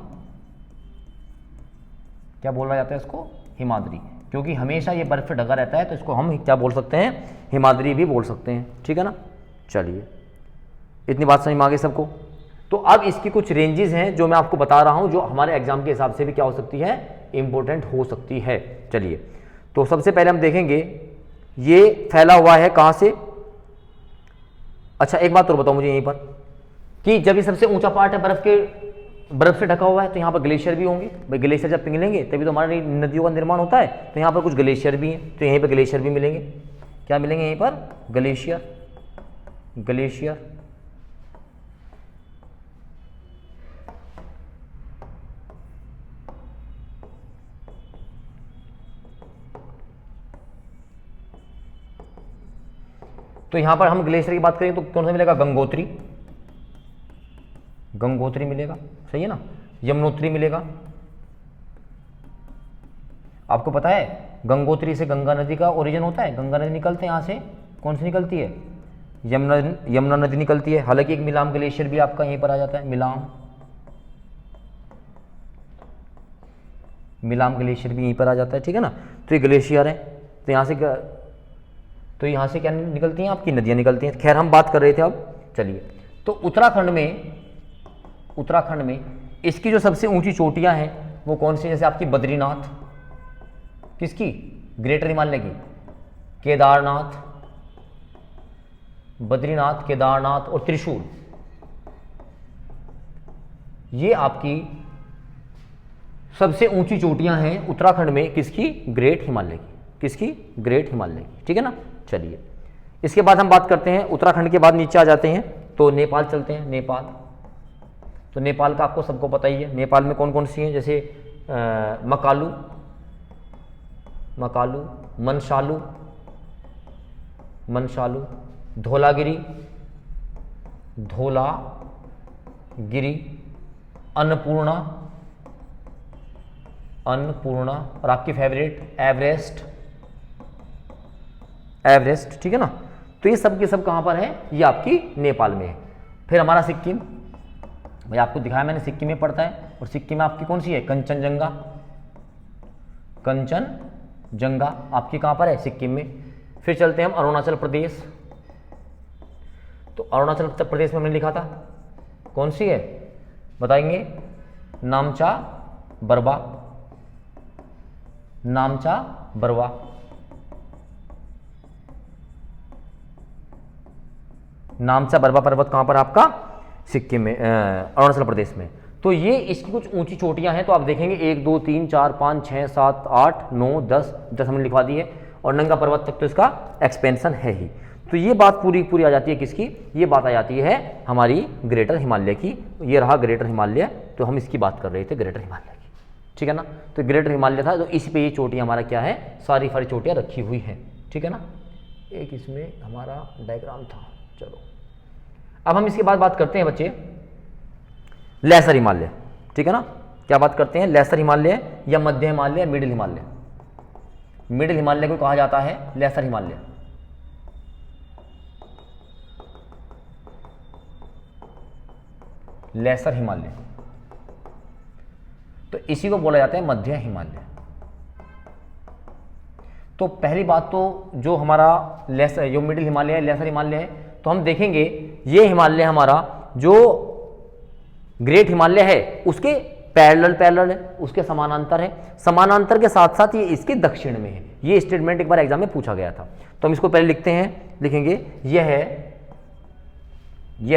S1: क्या बोला जाता है इसको, हिमाद्री, क्योंकि हमेशा ये बर्फ से ढका रहता है, तो इसको हम क्या बोल सकते हैं, हिमाद्री भी बोल सकते हैं। ठीक है ना। चलिए, इतनी बात समझ में आ गई सबको। तो अब इसकी कुछ रेंजेस हैं जो मैं आपको बता रहा हूं, जो हमारे एग्जाम के हिसाब से भी क्या हो सकती है, इंपॉर्टेंट हो सकती है। चलिए, तो सबसे पहले हम देखेंगे ये फैला हुआ है कहां से। अच्छा, एक बात और बताओ मुझे यहीं पर, कि जब ये सबसे ऊंचा पार्ट है बर्फ से ढका हुआ है, तो यहाँ पर ग्लेशियर भी होंगे। भाई ग्लेशियर जब पिघलेंगे तभी तो हमारी नदियों का निर्माण होता है, तो यहाँ पर कुछ ग्लेशियर भी हैं, तो यहीं पर ग्लेशियर भी मिलेंगे। क्या मिलेंगे यहीं पर, ग्लेशियर, ग्लेशियर। तो यहां पर हम ग्लेशियर की बात करें तो कौन सा मिलेगा, गंगोत्री, गंगोत्री मिलेगा, सही है ना। यमुनोत्री मिलेगा। आपको पता है गंगोत्री से गंगा नदी का ओरिजिन होता है, गंगा नदी निकलते हैं यहाँ से, कौन सी निकलती है, यमुना नदी निकलती है। हालांकि एक मिलाम ग्लेशियर भी आपका यहीं पर आ जाता है, मिलाम ग्लेशियर भी यहीं पर आ जाता है। ठीक है ना। तो ये ग्लेशियर है, तो यहाँ से क्या निकलती हैं, आपकी नदियाँ निकलती हैं। खैर हम बात कर रहे थे अब। चलिए, तो उत्तराखंड में इसकी जो सबसे ऊंची चोटियां हैं वो कौन सी, जैसे आपकी बद्रीनाथ, किसकी, ग्रेटर हिमालय की, केदारनाथ, बद्रीनाथ, केदारनाथ और त्रिशूल, ये आपकी सबसे ऊंची चोटियां हैं उत्तराखंड में, किसकी, ग्रेट हिमालय की, किसकी, ग्रेट हिमालय की। ठीक है ना। चलिए, इसके बाद हम बात करते हैं उत्तराखंड के बाद नीचे आ जाते हैं, तो नेपाल चलते हैं। नेपाल, तो नेपाल का आपको सबको पता ही है। नेपाल में कौन कौन सी हैं, जैसे मकालू, मनशालू, धोलागिरी, अन्नपूर्णा, और आपकी फेवरेट एवरेस्ट, ठीक है ना। तो ये सब के सब कहाँ पर है, ये आपकी नेपाल में है। फिर हमारा सिक्किम, भाई आपको दिखाया मैंने सिक्किम में पड़ता है, और सिक्किम में आपकी कौन सी है, कंचनजंगा आपकी कहाँ पर है, सिक्किम में। फिर चलते हैं हम अरुणाचल प्रदेश। तो अरुणाचल प्रदेश में हमने लिखा था, कौन सी है बताएंगे, नामचा बरवा, नामचा बरवा। पर्वत कहां पर आपका, सिक्किम में, अरुणाचल प्रदेश में। तो ये इसकी कुछ ऊंची चोटियां हैं, तो आप देखेंगे 1 2 3 4 5 6 7 8 9 10 हमने लिखवा दी है, और नंगा पर्वत तक तो इसका एक्सपेंशन है ही। तो ये बात पूरी आ जाती है किसकी, ये बात आ जाती है हमारी ग्रेटर हिमालय की। ये रहा ग्रेटर हिमालय, तो हम इसकी बात कर रहे थे ग्रेटर हिमालय की, ठीक है ना। तो ग्रेटर हिमालय था, तो इसी पे ये चोटियां हमारा क्या है, सारी चोटियां रखी हुई हैं, ठीक है ना। एक इसमें हमारा डायग्राम था। चलो अब हम इसके बाद बात करते हैं बच्चे लेसर हिमालय, ठीक है ना। क्या बात करते हैं, लेसर हिमालय या मध्य हिमालय, मिडिल हिमालय। मिडिल हिमालय को कहा जाता है लेसर हिमालय। लेसर हिमालय, तो इसी को बोला जाता है मध्य हिमालय। तो पहली बात तो जो हमारा लेसर, जो मिडिल हिमालय है, लेसर हिमालय है, तो हम देखेंगे ये हिमालय हमारा जो ग्रेट हिमालय है उसके पैरेलल है, उसके समानांतर है। समानांतर के साथ साथ ये इसके दक्षिण में है। ये स्टेटमेंट एक बार एग्जाम में पूछा गया था, तो हम इसको पहले लिखते हैं, लिखेंगे यह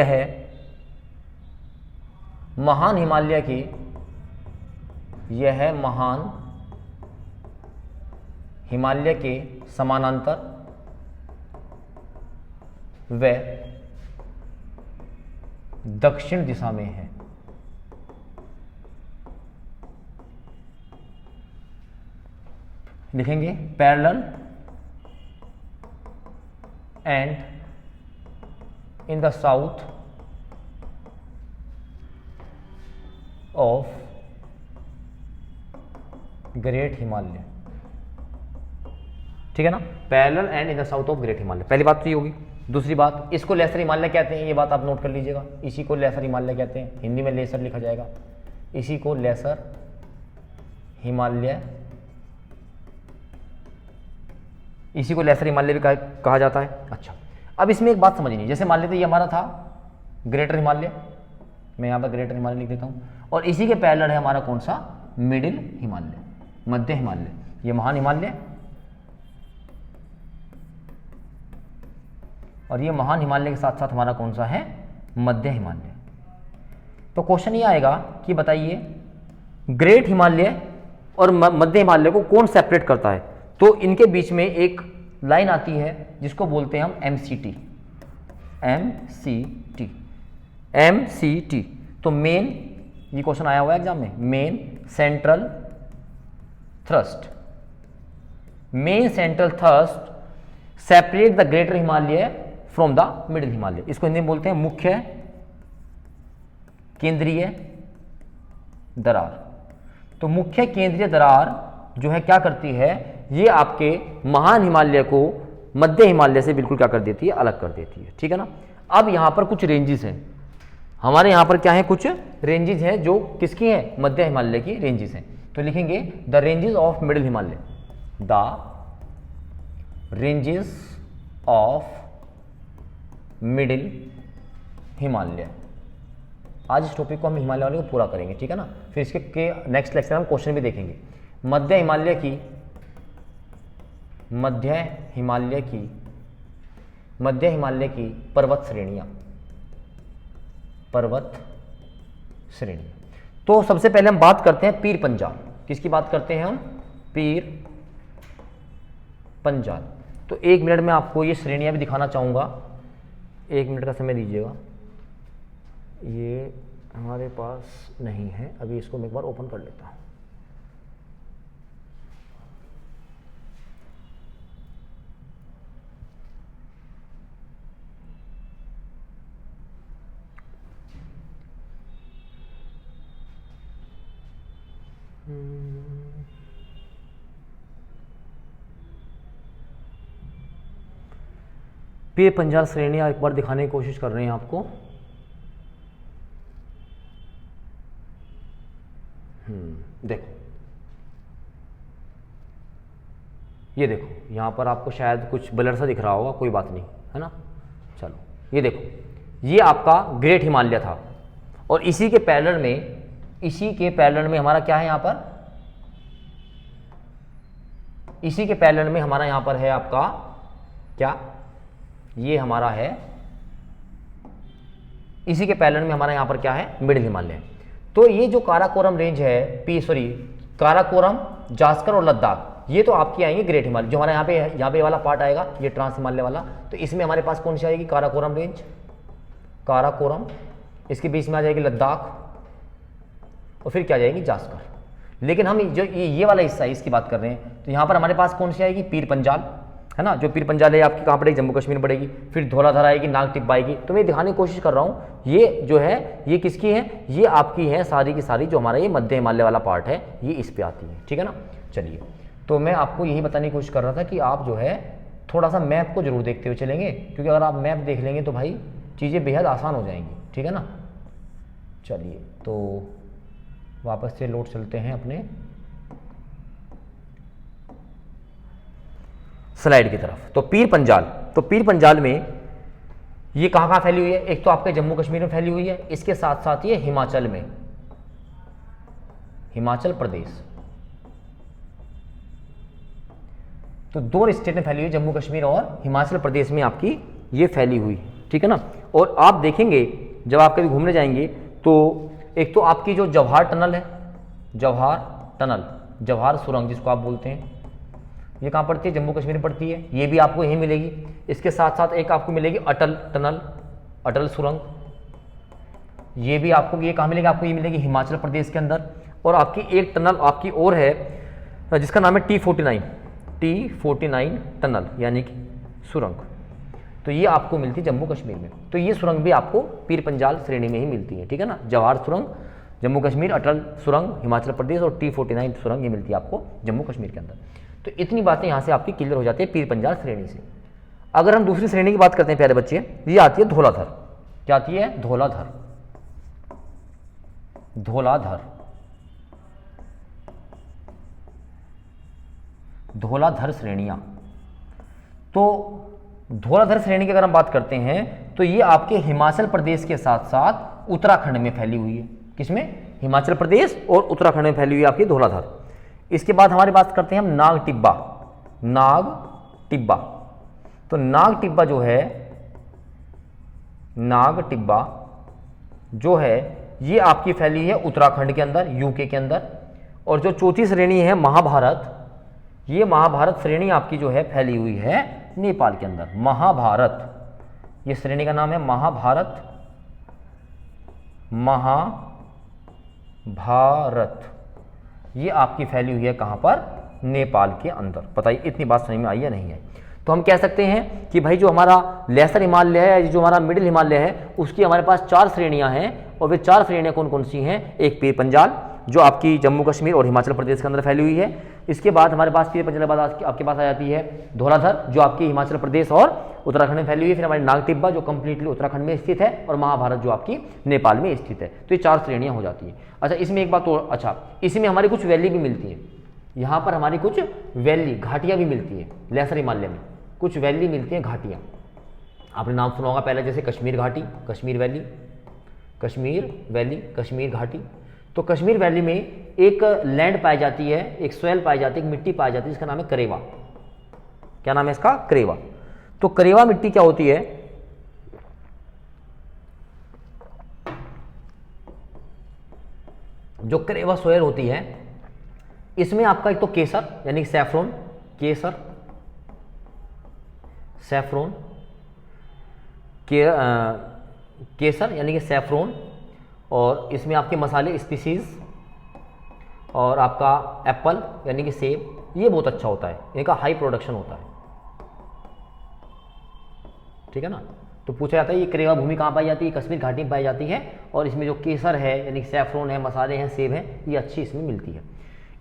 S1: है महान हिमालय की, यह है महान हिमालय के समानांतर व दक्षिण दिशा में है। लिखेंगे parallel and in the south of great Himalaya, ठीक है ना। Parallel and in the south of great Himalaya, पहली बात तो ये होगी। दूसरी बात, इसको लेसर हिमालय कहते हैं, ये बात आप नोट कर लीजिएगा। इसी को लेसर हिमालय कहते हैं, हिंदी में लेसर लिखा जाएगा। इसी को लेसर हिमालय, इसी को लेसर हिमालय भी कहा जाता है। अच्छा, अब इसमें एक बात समझनी, जैसे मान लेते ये हमारा था ग्रेटर हिमालय, मैं यहाँ पर ग्रेटर हिमालय लिख देता हूँ, और इसी के पैरेलल है हमारा कौन सा, मिडिल हिमालय, मध्य हिमालय। ये महान हिमालय और ये महान हिमालय के साथ साथ हमारा कौन सा है, मध्य हिमालय। तो क्वेश्चन ये आएगा कि बताइए ग्रेट हिमालय और मध्य हिमालय को कौन सेपरेट करता है। तो इनके बीच में एक लाइन आती है जिसको बोलते हैं हम एमसीटी, एमसीटी। तो मेन, ये क्वेश्चन आया हुआ है एग्जाम में, main central thrust, main central thrust separate the greater Himalaya from the middle Himalaya. इसको हिंदी में बोलते हैं मुख्य केंद्रीय दरार। तो मुख्य केंद्रीय दरार जो है क्या करती है, ये आपके महान हिमालय को मध्य हिमालय से बिल्कुल क्या कर देती है, अलग कर देती है, ठीक है ना। अब यहां पर कुछ रेंजेस हैं हमारे, यहां पर क्या है, कुछ रेंजेस हैं जो किसकी हैं, मध्य हिमालय की रेंजेस हैं। तो लिखेंगे the ranges of middle Himalaya, the ranges of middle Himalaya. आज इस टॉपिक को हम हिमालय वाले को पूरा करेंगे, ठीक है ना। फिर इसके नेक्स्ट लेक्चर में हम क्वेश्चन भी देखेंगे। मध्य हिमालय की पर्वत श्रेणियां। तो सबसे पहले हम बात करते हैं पीर पंजाल। किसकी बात करते हैं हम, पीर पंजाल। तो 1 मिनट में आपको ये श्रेणियां भी दिखाना चाहूंगा, 1 मिनट का समय दीजिएगा। ये हमारे पास नहीं है अभी, इसको मैं एक बार ओपन कर लेता हूँ। पीर पंजाल श्रेणियाँ एक बार दिखाने की कोशिश कर रहे हैं आपको। देखो, ये देखो यहाँ पर आपको शायद कुछ ब्लर सा दिख रहा होगा, कोई बात नहीं, है ना। चलो ये देखो, ये आपका ग्रेट हिमालय था और इसी के पैरेलल में हमारा क्या है यहाँ पर, इसी के पैरेलल में हमारा यहाँ पर है आपका क्या, ये हमारा है, इसी के पैरेलल में हमारा यहाँ पर क्या है, मिडिल हिमालय। तो ये जो काराकोरम रेंज है, काराकोरम, जास्कर और लद्दाख, ये तो आपकी आएंगे ग्रेट हिमालय। जो हमारा यहाँ पे वाला पार्ट आएगा, ये ट्रांस हिमालय वाला, तो इसमें हमारे पास कौन सी आएगी, काराकोरम रेंज, काराकोरम, इसके बीच में आ जाएगी लद्दाख और फिर क्या आ जाएगी, जास्कर। लेकिन हम जो ये वाला हिस्सा है इसकी बात कर रहे हैं, तो यहाँ पर हमारे पास कौन सी आएगी, पीर पंजाल, है ना। जो पीर पंजाल है आपकी कहाँ पड़ेगी, जम्मू कश्मीर में पड़ेगी। फिर धौलाधर आएगी, नाग टिब्बा आएगी। तो मैं दिखाने की कोशिश कर रहा हूँ, ये जो है ये किसकी है, ये आपकी है सारी की सारी, जो हमारा ये मध्य हिमालय वाला पार्ट है ये इस पे आती है, ठीक है ना। चलिए, तो मैं आपको यही बताने की कोशिश कर रहा था कि आप जो है थोड़ा सा मैप को जरूर देखते हुए चलेंगे, क्योंकि अगर आप मैप देख लेंगे तो भाई चीज़ें बेहद आसान हो जाएंगी, ठीक है ना। चलिए, तो वापस से लोड चलते हैं अपने स्लाइड की तरफ। तो पीर पंजाल में ये कहाँ फैली हुई है, एक तो आपके जम्मू कश्मीर में फैली हुई है, इसके साथ साथ ये हिमाचल में, हिमाचल प्रदेश, तो दो स्टेट में फैली हुई, जम्मू कश्मीर और हिमाचल प्रदेश में आपकी ये फैली हुई, ठीक है ना। और आप देखेंगे जब आप कभी घूमने जाएंगे तो एक तो आपकी जो जवाहर टनल है, जवाहर सुरंग जिसको आप बोलते हैं, ये कहाँ पड़ती है, जम्मू कश्मीर में पड़ती है, ये भी आपको यहीं मिलेगी। इसके साथ साथ एक आपको मिलेगी अटल टनल, अटल सुरंग, ये भी आपको, ये कहाँ मिलेगी आपको, ये मिलेगी हिमाचल प्रदेश के अंदर। और आपकी एक टनल आपकी और है जिसका नाम है T49 टनल, यानी कि सुरंग, तो ये आपको मिलती है जम्मू कश्मीर में। तो ये सुरंग भी आपको पीर पंजाल श्रेणी में ही मिलती है, ठीक है ना। जवाहर सुरंग जम्मू कश्मीर, अटल सुरंग हिमाचल प्रदेश और T49 सुरंग ये मिलती है आपको जम्मू कश्मीर के अंदर। तो इतनी बातें यहाँ से आपकी क्लियर हो जाती है पीर पंजाल श्रेणी से। अगर हम दूसरी श्रेणी की बात करते हैं प्यारे बच्चे, ये आती है धौलाधर। क्या आती है, धौलाधर, धौलाधर श्रेणियां। तो धौलाधर श्रेणी की अगर हम बात करते हैं तो ये आपके हिमाचल प्रदेश के साथ साथ उत्तराखंड में फैली हुई है। किसमें, हिमाचल प्रदेश और उत्तराखंड में फैली हुई है आपकी धौलाधर। इसके बाद हमारी बात करते हैं हम नाग टिब्बा, तो नाग टिब्बा जो है ये आपकी फैली है उत्तराखंड के अंदर, यूके के अंदर। और जो चौथी श्रेणी है महाभारत, ये महाभारत श्रेणी आपकी जो है फैली हुई है नेपाल के अंदर। महाभारत, ये श्रेणी का नाम है महाभारत, ये आपकी फैली हुई है कहां पर, नेपाल के अंदर। बताइए इतनी बात समझ में आई या नहीं है। तो हम कह सकते हैं कि भाई जो हमारा लेसर हिमालय है, जो हमारा मिडिल हिमालय है, उसकी हमारे पास 4 श्रेणियां हैं। और वे 4 श्रेणियां कौन कौन सी हैं, एक पीर पंजाल जो आपकी जम्मू कश्मीर और हिमाचल प्रदेश के अंदर फैली हुई है। इसके बाद हमारे पास पीर पंजाल के बाद आपके पास आ जाती है धौलाधर जो आपकी हिमाचल प्रदेश और उत्तराखंड में फैली हुई है। फिर हमारी नाग टिब्बा जो कंप्लीटली उत्तराखंड में स्थित है, और महाभारत जो आपकी नेपाल में स्थित है। तो ये 4 श्रेणियां हो जाती हैं। अच्छा, इसमें एक बात और, अच्छा इसमें हमारी कुछ वैली भी मिलती है, यहाँ पर हमारी कुछ वैली घाटियाँ भी मिलती है। लेसर हिमालय में कुछ वैली मिलती हैं, घाटियाँ, आपने नाम सुना होगा पहले, जैसे कश्मीर घाटी, कश्मीर वैली, कश्मीर घाटी। तो कश्मीर वैली में एक लैंड पाई जाती है, एक सोयल पाई जाती है, एक मिट्टी पाई जाती है, जिसका नाम है करेवा। क्या नाम है इसका, करेवा। तो करेवा मिट्टी क्या होती है, जो करेवा सोयल होती है, इसमें आपका एक तो केसर यानी सैफ्रॉन, केसर यानी कि सैफ्रॉन, और इसमें आपके मसाले स्पीसीज़ और आपका एप्पल यानी कि सेब, ये बहुत अच्छा होता है, इनका हाई प्रोडक्शन होता है, ठीक है ना। तो पूछा जाता है ये करेगा भूमि कहाँ पाई जाती है, कश्मीर घाटी में पाई जाती है, और इसमें जो केसर है यानी सैफरोन है, मसाले हैं, सेब हैं, ये अच्छी इसमें मिलती है।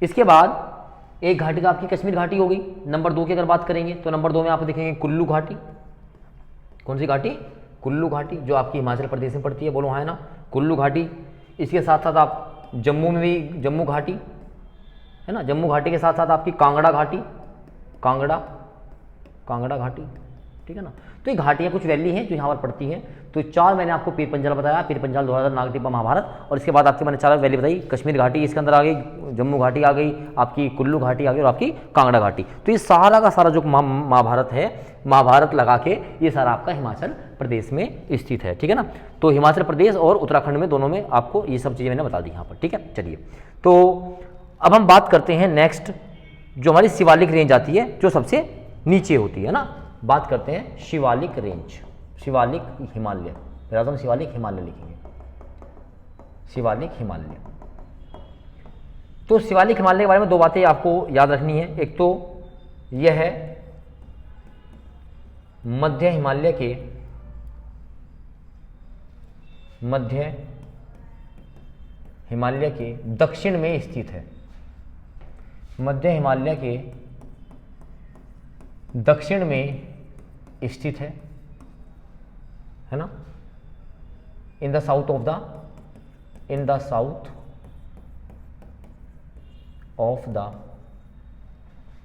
S1: इसके बाद एक घाटी का आपकी कश्मीर घाटी हो गई। नंबर 2 की अगर बात करेंगे तो नंबर 2 में आप देखेंगे कुल्लू घाटी। कौन सी घाटी? कुल्लू घाटी, जो आपकी हिमाचल प्रदेश में पड़ती है, बोलो हाँ है ना, कुल्लू घाटी। इसके साथ साथ आप जम्मू में भी जम्मू घाटी है ना, जम्मू घाटी के साथ साथ आपकी कांगड़ा घाटी, कांगड़ा घाटी, ठीक है ना। तो ये घाटियाँ कुछ वैली हैं जो यहाँ पर पड़ती हैं। तो 4 मैंने आपको पीर पंजाल बताया, पीर पंजाल, दोहराधर, नागटिब्बा, महाभारत, और इसके बाद आपकी मैंने 4 वैली बताई। कश्मीर घाटी इसके अंदर आ गई, जम्मू घाटी आ गई, आपकी कुल्लू घाटी आ गई, और आपकी कांगड़ा घाटी। तो ये सारा का सारा जो महाभारत है, महाभारत लगा के ये सारा आपका हिमाचल प्रदेश में स्थित है, ठीक है ना। तो हिमाचल प्रदेश और उत्तराखंड में, दोनों में आपको ये सब चीज़ें मैंने बता दी यहाँ पर, ठीक है। चलिए, तो अब हम बात करते हैं नेक्स्ट, जो हमारी शिवालिक रेंज आती है, जो सबसे नीचे होती है ना। बात करते हैं शिवालिक रेंज, शिवालिक हिमालय, हम शिवालिक हिमालय लिखेंगे, शिवालिक हिमालय। तो शिवालिक हिमालय के बारे में 2 बातें आपको याद रखनी है। एक तो यह है मध्य हिमालय के, मध्य हिमालय के दक्षिण में स्थित है, मध्य हिमालय के दक्षिण में स्थित है ना। In the south of the, in the south of the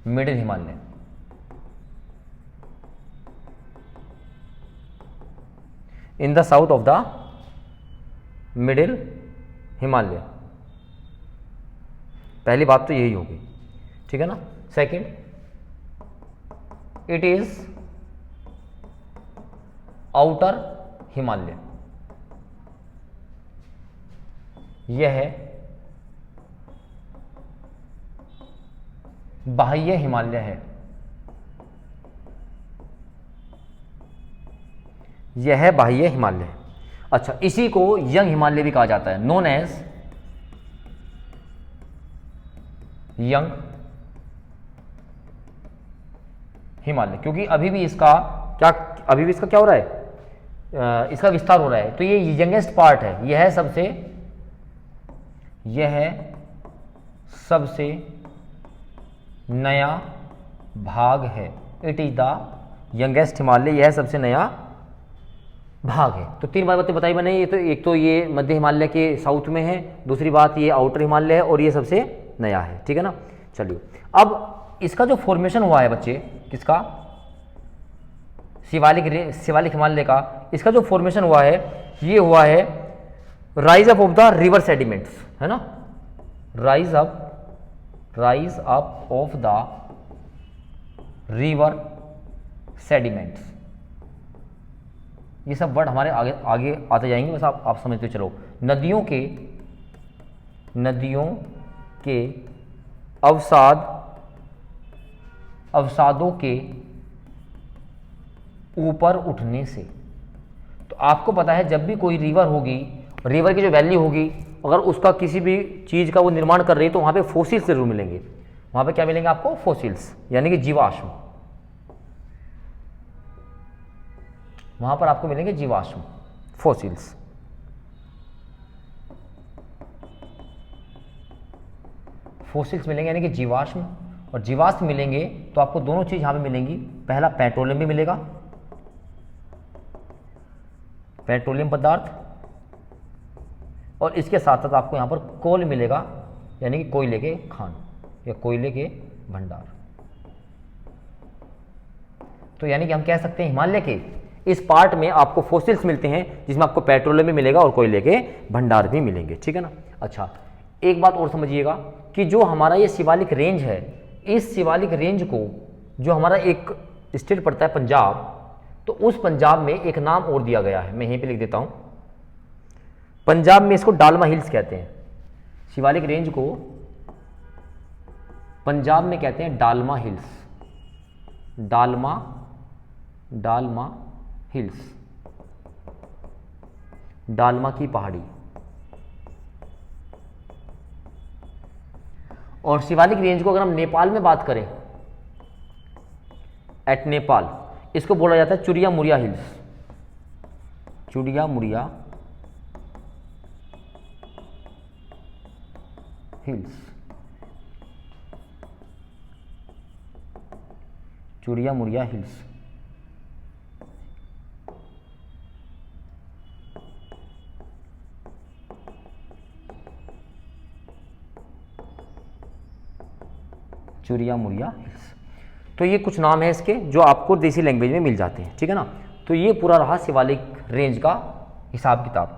S1: middle Himalaya, in the south of the middle Himalaya. पहली बात तो यही होगी, ठीक है ना। Second, it is outer Himalaya, यह है बाह्य हिमालय है, यह है बाह्य हिमालय है। अच्छा, इसी को यंग हिमालय भी कहा जाता है, नोन एज यंग हिमालय, क्योंकि अभी भी इसका क्या हो रहा है, इसका विस्तार हो रहा है। तो ये यंगेस्ट पार्ट है, यह सबसे नया भाग है। It is the youngest Himalaya, यह सबसे नया भाग है। तो 3 बातें बताई मैंने। ये तो एक तो ये मध्य हिमालय के साउथ में है, दूसरी बात ये आउटर हिमालय है, और ये सबसे नया है, ठीक है ना। चलिए, अब इसका जो फॉर्मेशन हुआ है बच्चे, किसका, शिवालिक हिमालय का, इसका जो फॉर्मेशन हुआ है, ये हुआ है rise up of the river sediments, है ना, rise up of the river sediments. ये सब वर्ड हमारे आगे आगे आते जाएंगे, बस आप समझते चलो। नदियों के अवसादों के ऊपर उठने से। तो आपको पता है जब भी कोई रिवर होगी, रिवर की जो वैली होगी, अगर उसका किसी भी चीज़ का वो निर्माण कर रही है, तो वहाँ पे फोसिल्स जरूर मिलेंगे। वहाँ पे क्या मिलेंगे आपको, फोसिल्स, यानी कि जीवाश्म। वहाँ पर आपको मिलेंगे जीवाश्म, फोसिल्स। फोसिल्स मिलेंगे यानी कि जीवाश्म, और जीवाश्म मिलेंगे तो आपको दोनों चीज़ यहाँ पे मिलेंगी। पहला, पेट्रोलियम भी मिलेगा, पेट्रोलियम पदार्थ, और इसके साथ साथ आपको यहाँ पर कोल मिलेगा, यानी कि कोयले के खान या कोयले के भंडार। तो यानी कि हम कह सकते हैं हिमालय के इस पार्ट में आपको फोसिल्स मिलते हैं, जिसमें आपको पेट्रोलियम भी मिलेगा और कोयले के भंडार भी मिलेंगे, ठीक है ना। अच्छा, एक बात और समझिएगा कि जो हमारा ये शिवालिक रेंज है, इस शिवालिक रेंज को, जो हमारा एक स्टेट पड़ता है पंजाब, तो उस पंजाब में एक नाम और दिया गया है, मैं यहीं पे लिख देता हूं। पंजाब में इसको डालमा हिल्स कहते हैं। शिवालिक रेंज को पंजाब में कहते हैं डालमा हिल्स, डालमा हिल्स, डालमा की पहाड़ी, और शिवालिक रेंज को अगर हम नेपाल में बात करें, एट नेपाल, इसको बोला जाता है चुरिया मुरिया हिल्स। चुरिया मुरिया हिल्स, चुरिया मुरिया हिल्स। चुरिया मुरिया हिल्स। तो ये कुछ नाम है इसके जो आपको देसी लैंग्वेज में मिल जाते हैं, ठीक है ना। तो ये पूरा रहा शिवालिक रेंज का हिसाब किताब।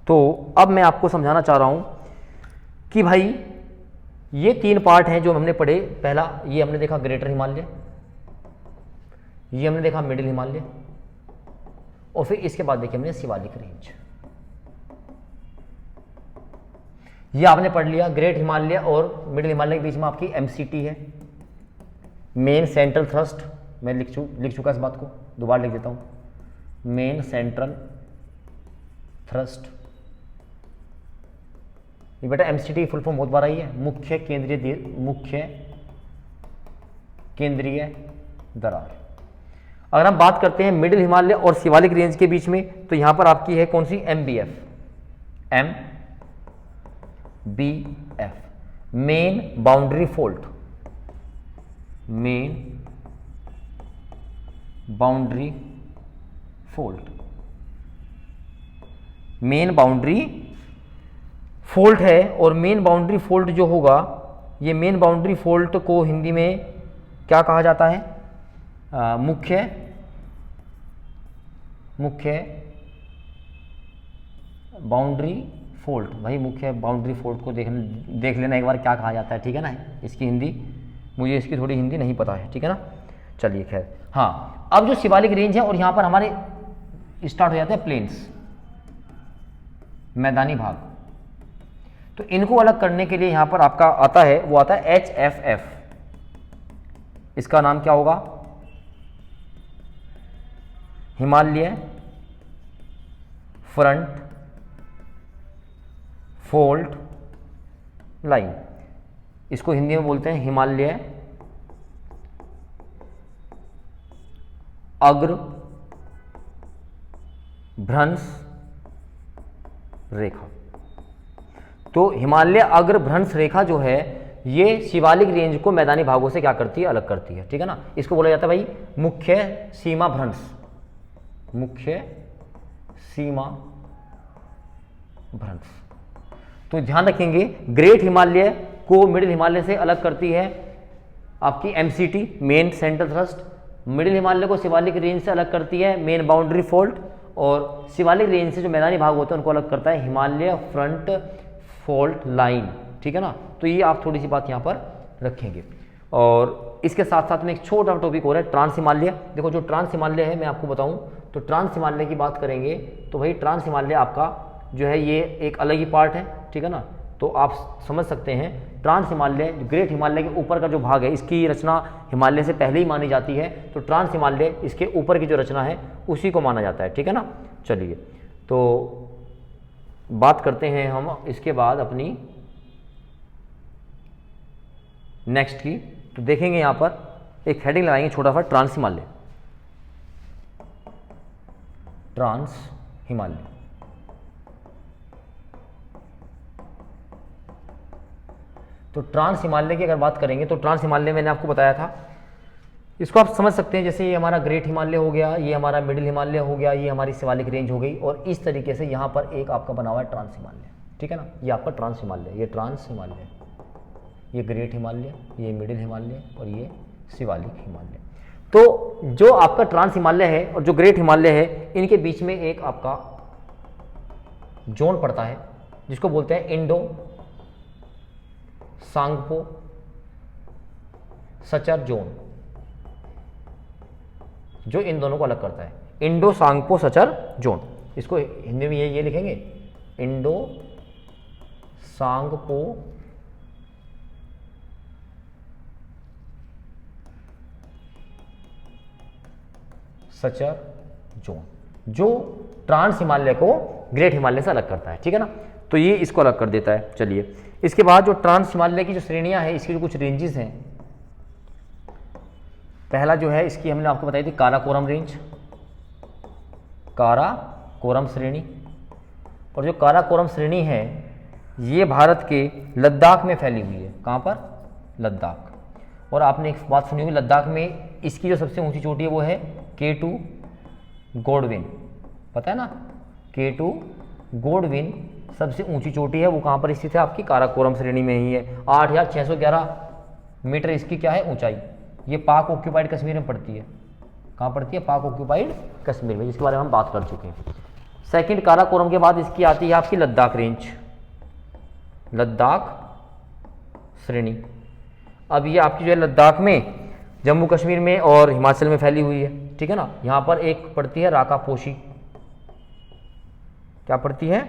S1: तो अब मैं आपको समझाना चाह रहा हूं कि भाई ये 3 पार्ट हैं जो हमने पढ़े। पहला ये हमने देखा ग्रेटर हिमालय, ये हमने देखा मिडिल हिमालय, और फिर इसके बाद देखिए हमने शिवालिक रेंज। ये आपने पढ़ लिया। ग्रेट हिमालय और मिडिल हिमालय के बीच में आपकी एमसीटी है, मेन सेंट्रल थ्रस्ट। मैं लिख चुका इस बात को, दोबारा लिख देता हूं। मेन सेंट्रल थ्रस्ट, ये बेटा एमसीटी फुल फॉर्म बहुत बार आई है, मुख्य केंद्रीय दरार। अगर हम बात करते हैं मिडिल हिमालय और शिवालिक रेंज के बीच में, तो यहां पर आपकी है कौन सी, MBF, main boundary fault, main boundary fault, main boundary fault है। और मेन बाउंड्री फोल्ट जो होगा, ये मेन बाउंड्री फोल्ट को हिंदी में क्या कहा जाता है, मुख्य बाउंड्री फोल्ट। भाई मुख्य बाउंड्री फोल्ट को देख लेना एक बार क्या कहा जाता है, ठीक है ना। इसकी हिंदी, मुझे इसकी थोड़ी हिंदी नहीं पता है, ठीक है ना। चलिए खैर, हाँ, अब जो शिवालिक रेंज है और यहाँ पर हमारे स्टार्ट हो जाते हैं प्लेन्स, मैदानी भाग। तो इनको अलग करने के लिए यहाँ पर आपका आता है, वो आता है HFF। इसका नाम क्या होगा, हिमालय फ्रंट फोल्ट लाइन। इसको हिंदी में बोलते हैं हिमालय अग्र भ्रंश रेखा। तो हिमालय अग्र भ्रंश रेखा जो है, ये शिवालिक रेंज को मैदानी भागों से क्या करती है, अलग करती है, ठीक है ना। इसको बोला जाता है भाई मुख्य सीमा भ्रंश, मुख्य सीमा भ्रंश। तो ध्यान रखेंगे, ग्रेट हिमालय को मिडिल हिमालय से अलग करती है आपकी MCT, main central thrust. Middle Himalaya को शिवालिक रेंज से अलग करती है मेन बाउंड्री फोल्ट, और शिवालिक रेंज से जो मैदानी भाग होते हैं उनको अलग करता है हिमालय फ्रंट फोल्ट लाइन, ठीक है ना। तो ये आप थोड़ी सी बात यहाँ पर रखेंगे। और इसके साथ साथ में एक छोटा टॉपिक हो रहा है ट्रांस हिमालय। देखो जो ट्रांस हिमालय है, मैं आपको बताऊं तो ट्रांस हिमालय की बात करेंगे तो भाई ट्रांस हिमालय आपका जो है ये एक अलग ही पार्ट है, ठीक है ना। तो आप समझ सकते हैं ट्रांस हिमालय, ग्रेट हिमालय के ऊपर का जो भाग है, इसकी रचना हिमालय से पहले ही मानी जाती है। तो ट्रांस हिमालय इसके ऊपर की जो रचना है उसी को माना जाता है, ठीक है ना। चलिए, तो बात करते हैं हम इसके बाद अपनी नेक्स्ट की। तो देखेंगे यहाँ पर एक हेडिंग लगाएंगे छोटा सा, ट्रांस हिमालय। ट्रांस हिमालय, तो ट्रांस हिमालय की अगर बात करेंगे तो ट्रांस हिमालय मैंने आपको बताया था, इसको आप समझ सकते हैं जैसे ये हमारा ग्रेट हिमालय हो गया, ये हमारा मिडिल हिमालय हो गया, ये हमारी शिवालिक रेंज हो गई, और इस तरीके से यहाँ पर एक आपका बना हुआ है ट्रांस हिमालय, ठीक है ना। ये आपका ट्रांस हिमालय, ये ट्रांस हिमालय, ये ग्रेट हिमालय, ये मिडिल हिमालय और ये शिवालिक हिमालय। तो जो आपका ट्रांस हिमालय है और जो ग्रेट हिमालय है, इनके बीच में एक आपका जोन पड़ता है जिसको बोलते हैं इंडो सांगपो सचर जोन, जो इन दोनों को अलग करता है, इंडो सांगपो सचर जोन। इसको हिंदी में ये लिखेंगे, इंडो सांगपो सचर जोन, जो ट्रांस हिमालय को ग्रेट हिमालय से अलग करता है, ठीक है ना। तो ये इसको अलग कर देता है। चलिए, इसके बाद जो ट्रांस हिमालय की जो श्रेणियां हैं, इसकी जो कुछ रेंजेस हैं, पहला जो है इसकी हमने आपको बताई थी काराकोरम रेंज, काराकोरम श्रेणी। और जो काराकोरम श्रेणी है ये भारत के लद्दाख में फैली हुई है। कहाँ पर? लद्दाख। और आपने एक बात सुनी होगी, लद्दाख में इसकी जो सबसे ऊंची चोटी है वो है K2 गोडविन, पता है ना? K2 गोडविन सबसे ऊंची चोटी है, वो कहाँ पर स्थित है? आपकी काराकोरम श्रेणी में ही है। 8611 मीटर इसकी क्या है? ऊंचाई। ये पाक ऑक्यूपाइड कश्मीर में पड़ती है। कहाँ पड़ती है? पाक ऑक्यूपाइड कश्मीर में, जिसके बारे में हम बात कर चुके हैं। सेकंड काराकोरम के बाद इसकी आती है आपकी लद्दाख रेंज, लद्दाख श्रेणी। अब ये आपकी जो है लद्दाख में, जम्मू कश्मीर में और हिमाचल में फैली हुई है, ठीक है ना। यहाँ पर एक पड़ती है राकापोशी, क्या पड़ती है?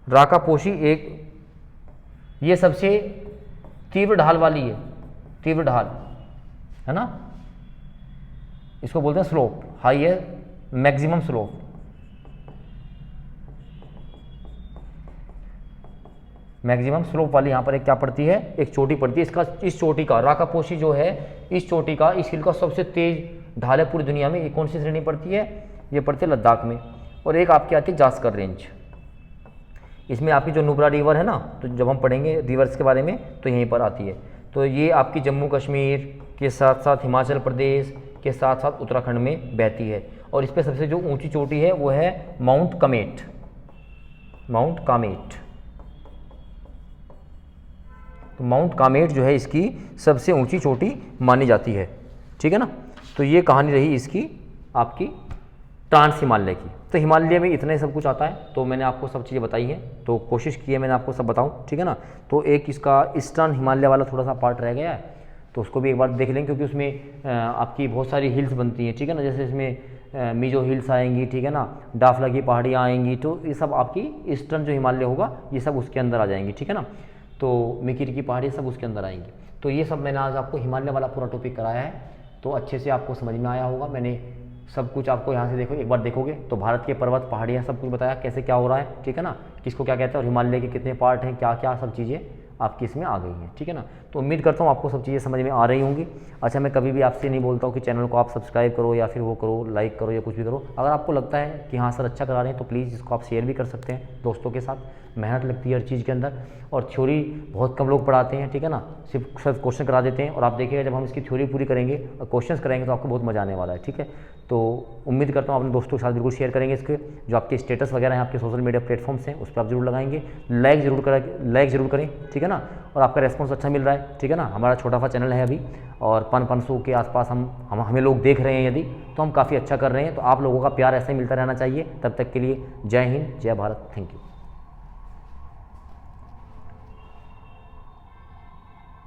S1: राकापोशी। एक ये सबसे तीव्र ढाल वाली है, तीव्र ढाल है ना, इसको बोलते हैं स्लोप, हाई है, मैक्सिमम स्लोप। मैक्सिमम स्लोप वाली यहाँ पर एक क्या पड़ती है? एक चोटी पड़ती है। इसका, इस चोटी का, राकापोशी जो है, इस चोटी का, इस हिल का सबसे तेज ढाल है पूरी दुनिया में। ये कौन सी श्रेणी पड़ती है? ये पड़ती है लद्दाख में। और एक आपकी आती है जास्कर रेंज। इसमें आपकी जो नुब्रा रिवर है ना, तो जब हम पढ़ेंगे रिवर्स के बारे में तो यहीं पर आती है। तो ये आपकी जम्मू कश्मीर के साथ साथ हिमाचल प्रदेश के साथ साथ उत्तराखंड में बहती है। और इस पर सबसे जो ऊंची चोटी है वो है माउंट कमेट, माउंट कामेट। तो माउंट कामेट जो है इसकी सबसे ऊंची चोटी मानी जाती है, ठीक है ना। तो ये कहानी रही इसकी आपकी ट्रांस हिमालय की। तो हिमालय में इतना ही सब कुछ आता है, तो मैंने आपको सब चीज़ें बताई हैं, तो कोशिश की है मैंने आपको सब बताऊं, ठीक है ना। तो एक इसका ईस्टर्न हिमालय वाला थोड़ा सा पार्ट रह गया है, तो उसको भी एक बार देख लेंगे, क्योंकि उसमें आपकी बहुत सारी हिल्स बनती हैं, ठीक है ना। जैसे इसमें मिजो हिल्स आएंगी, ठीक है ना, डाफला की पहाड़ियाँ आएंगी, तो ये सब आपकी ईस्टर्न जो हिमालय होगा ये सब उसके अंदर आ जाएंगी, ठीक है ना। तो मिकिर की पहाड़ी सब उसके अंदर आएंगी। तो ये सब मैंने आज आपको हिमालय वाला पूरा टॉपिक कराया है, तो अच्छे से आपको समझ में आया होगा। मैंने सब कुछ आपको यहाँ से देखो, एक बार देखोगे तो भारत के पर्वत पहाड़ियाँ सब कुछ बताया, कैसे क्या हो रहा है, ठीक है ना, किसको क्या कहते हैं, और हिमालय के कितने पार्ट हैं, क्या क्या सब चीज़ें आपकी इसमें आ गई हैं, ठीक है ना। तो उम्मीद करता हूँ आपको सब चीज़ें समझ में आ रही होंगी। अच्छा, मैं कभी भी आपसे नहीं बोलता हूँ कि चैनल को आप सब्सक्राइब करो या फिर वो करो, लाइक करो या कुछ भी करो। अगर आपको लगता है कि हाँ सर अच्छा करा रहे हैं, तो प्लीज़ इसको आप शेयर भी कर सकते हैं दोस्तों के साथ। मेहनत लगती है हर चीज़ के अंदर, और थ्योरी बहुत कम लोग पढ़ाते हैं, ठीक है ना, सिर्फ क्वेश्चन करा देते हैं। और आप देखिएगा जब हम इसकी थ्योरी पूरी करेंगे और क्वेश्चंस करेंगे तो आपको बहुत मजा आने वाला है, ठीक है। तो उम्मीद करता हूँ अपने दोस्तों के साथ बिल्कुल शेयर करेंगे इसके, जो आपके स्टेटस वगैरह हैं आपके सोशल मीडिया प्लेटफॉर्म्स हैं उस पर आप जरूर लगाएंगे, लाइक जरूर करें, ठीक है ना। और आपका रेस्पॉन्स अच्छा मिल रहा है, ठीक है ना। हमारा छोटा सा चैनल है अभी, और 500 के आसपास हमें लोग देख रहे हैं, यदि तो हम काफ़ी अच्छा कर रहे हैं। तो आप लोगों का प्यार ऐसे ही मिलता रहना चाहिए। तब तक के लिए जय हिंद, जय भारत, थैंक यू।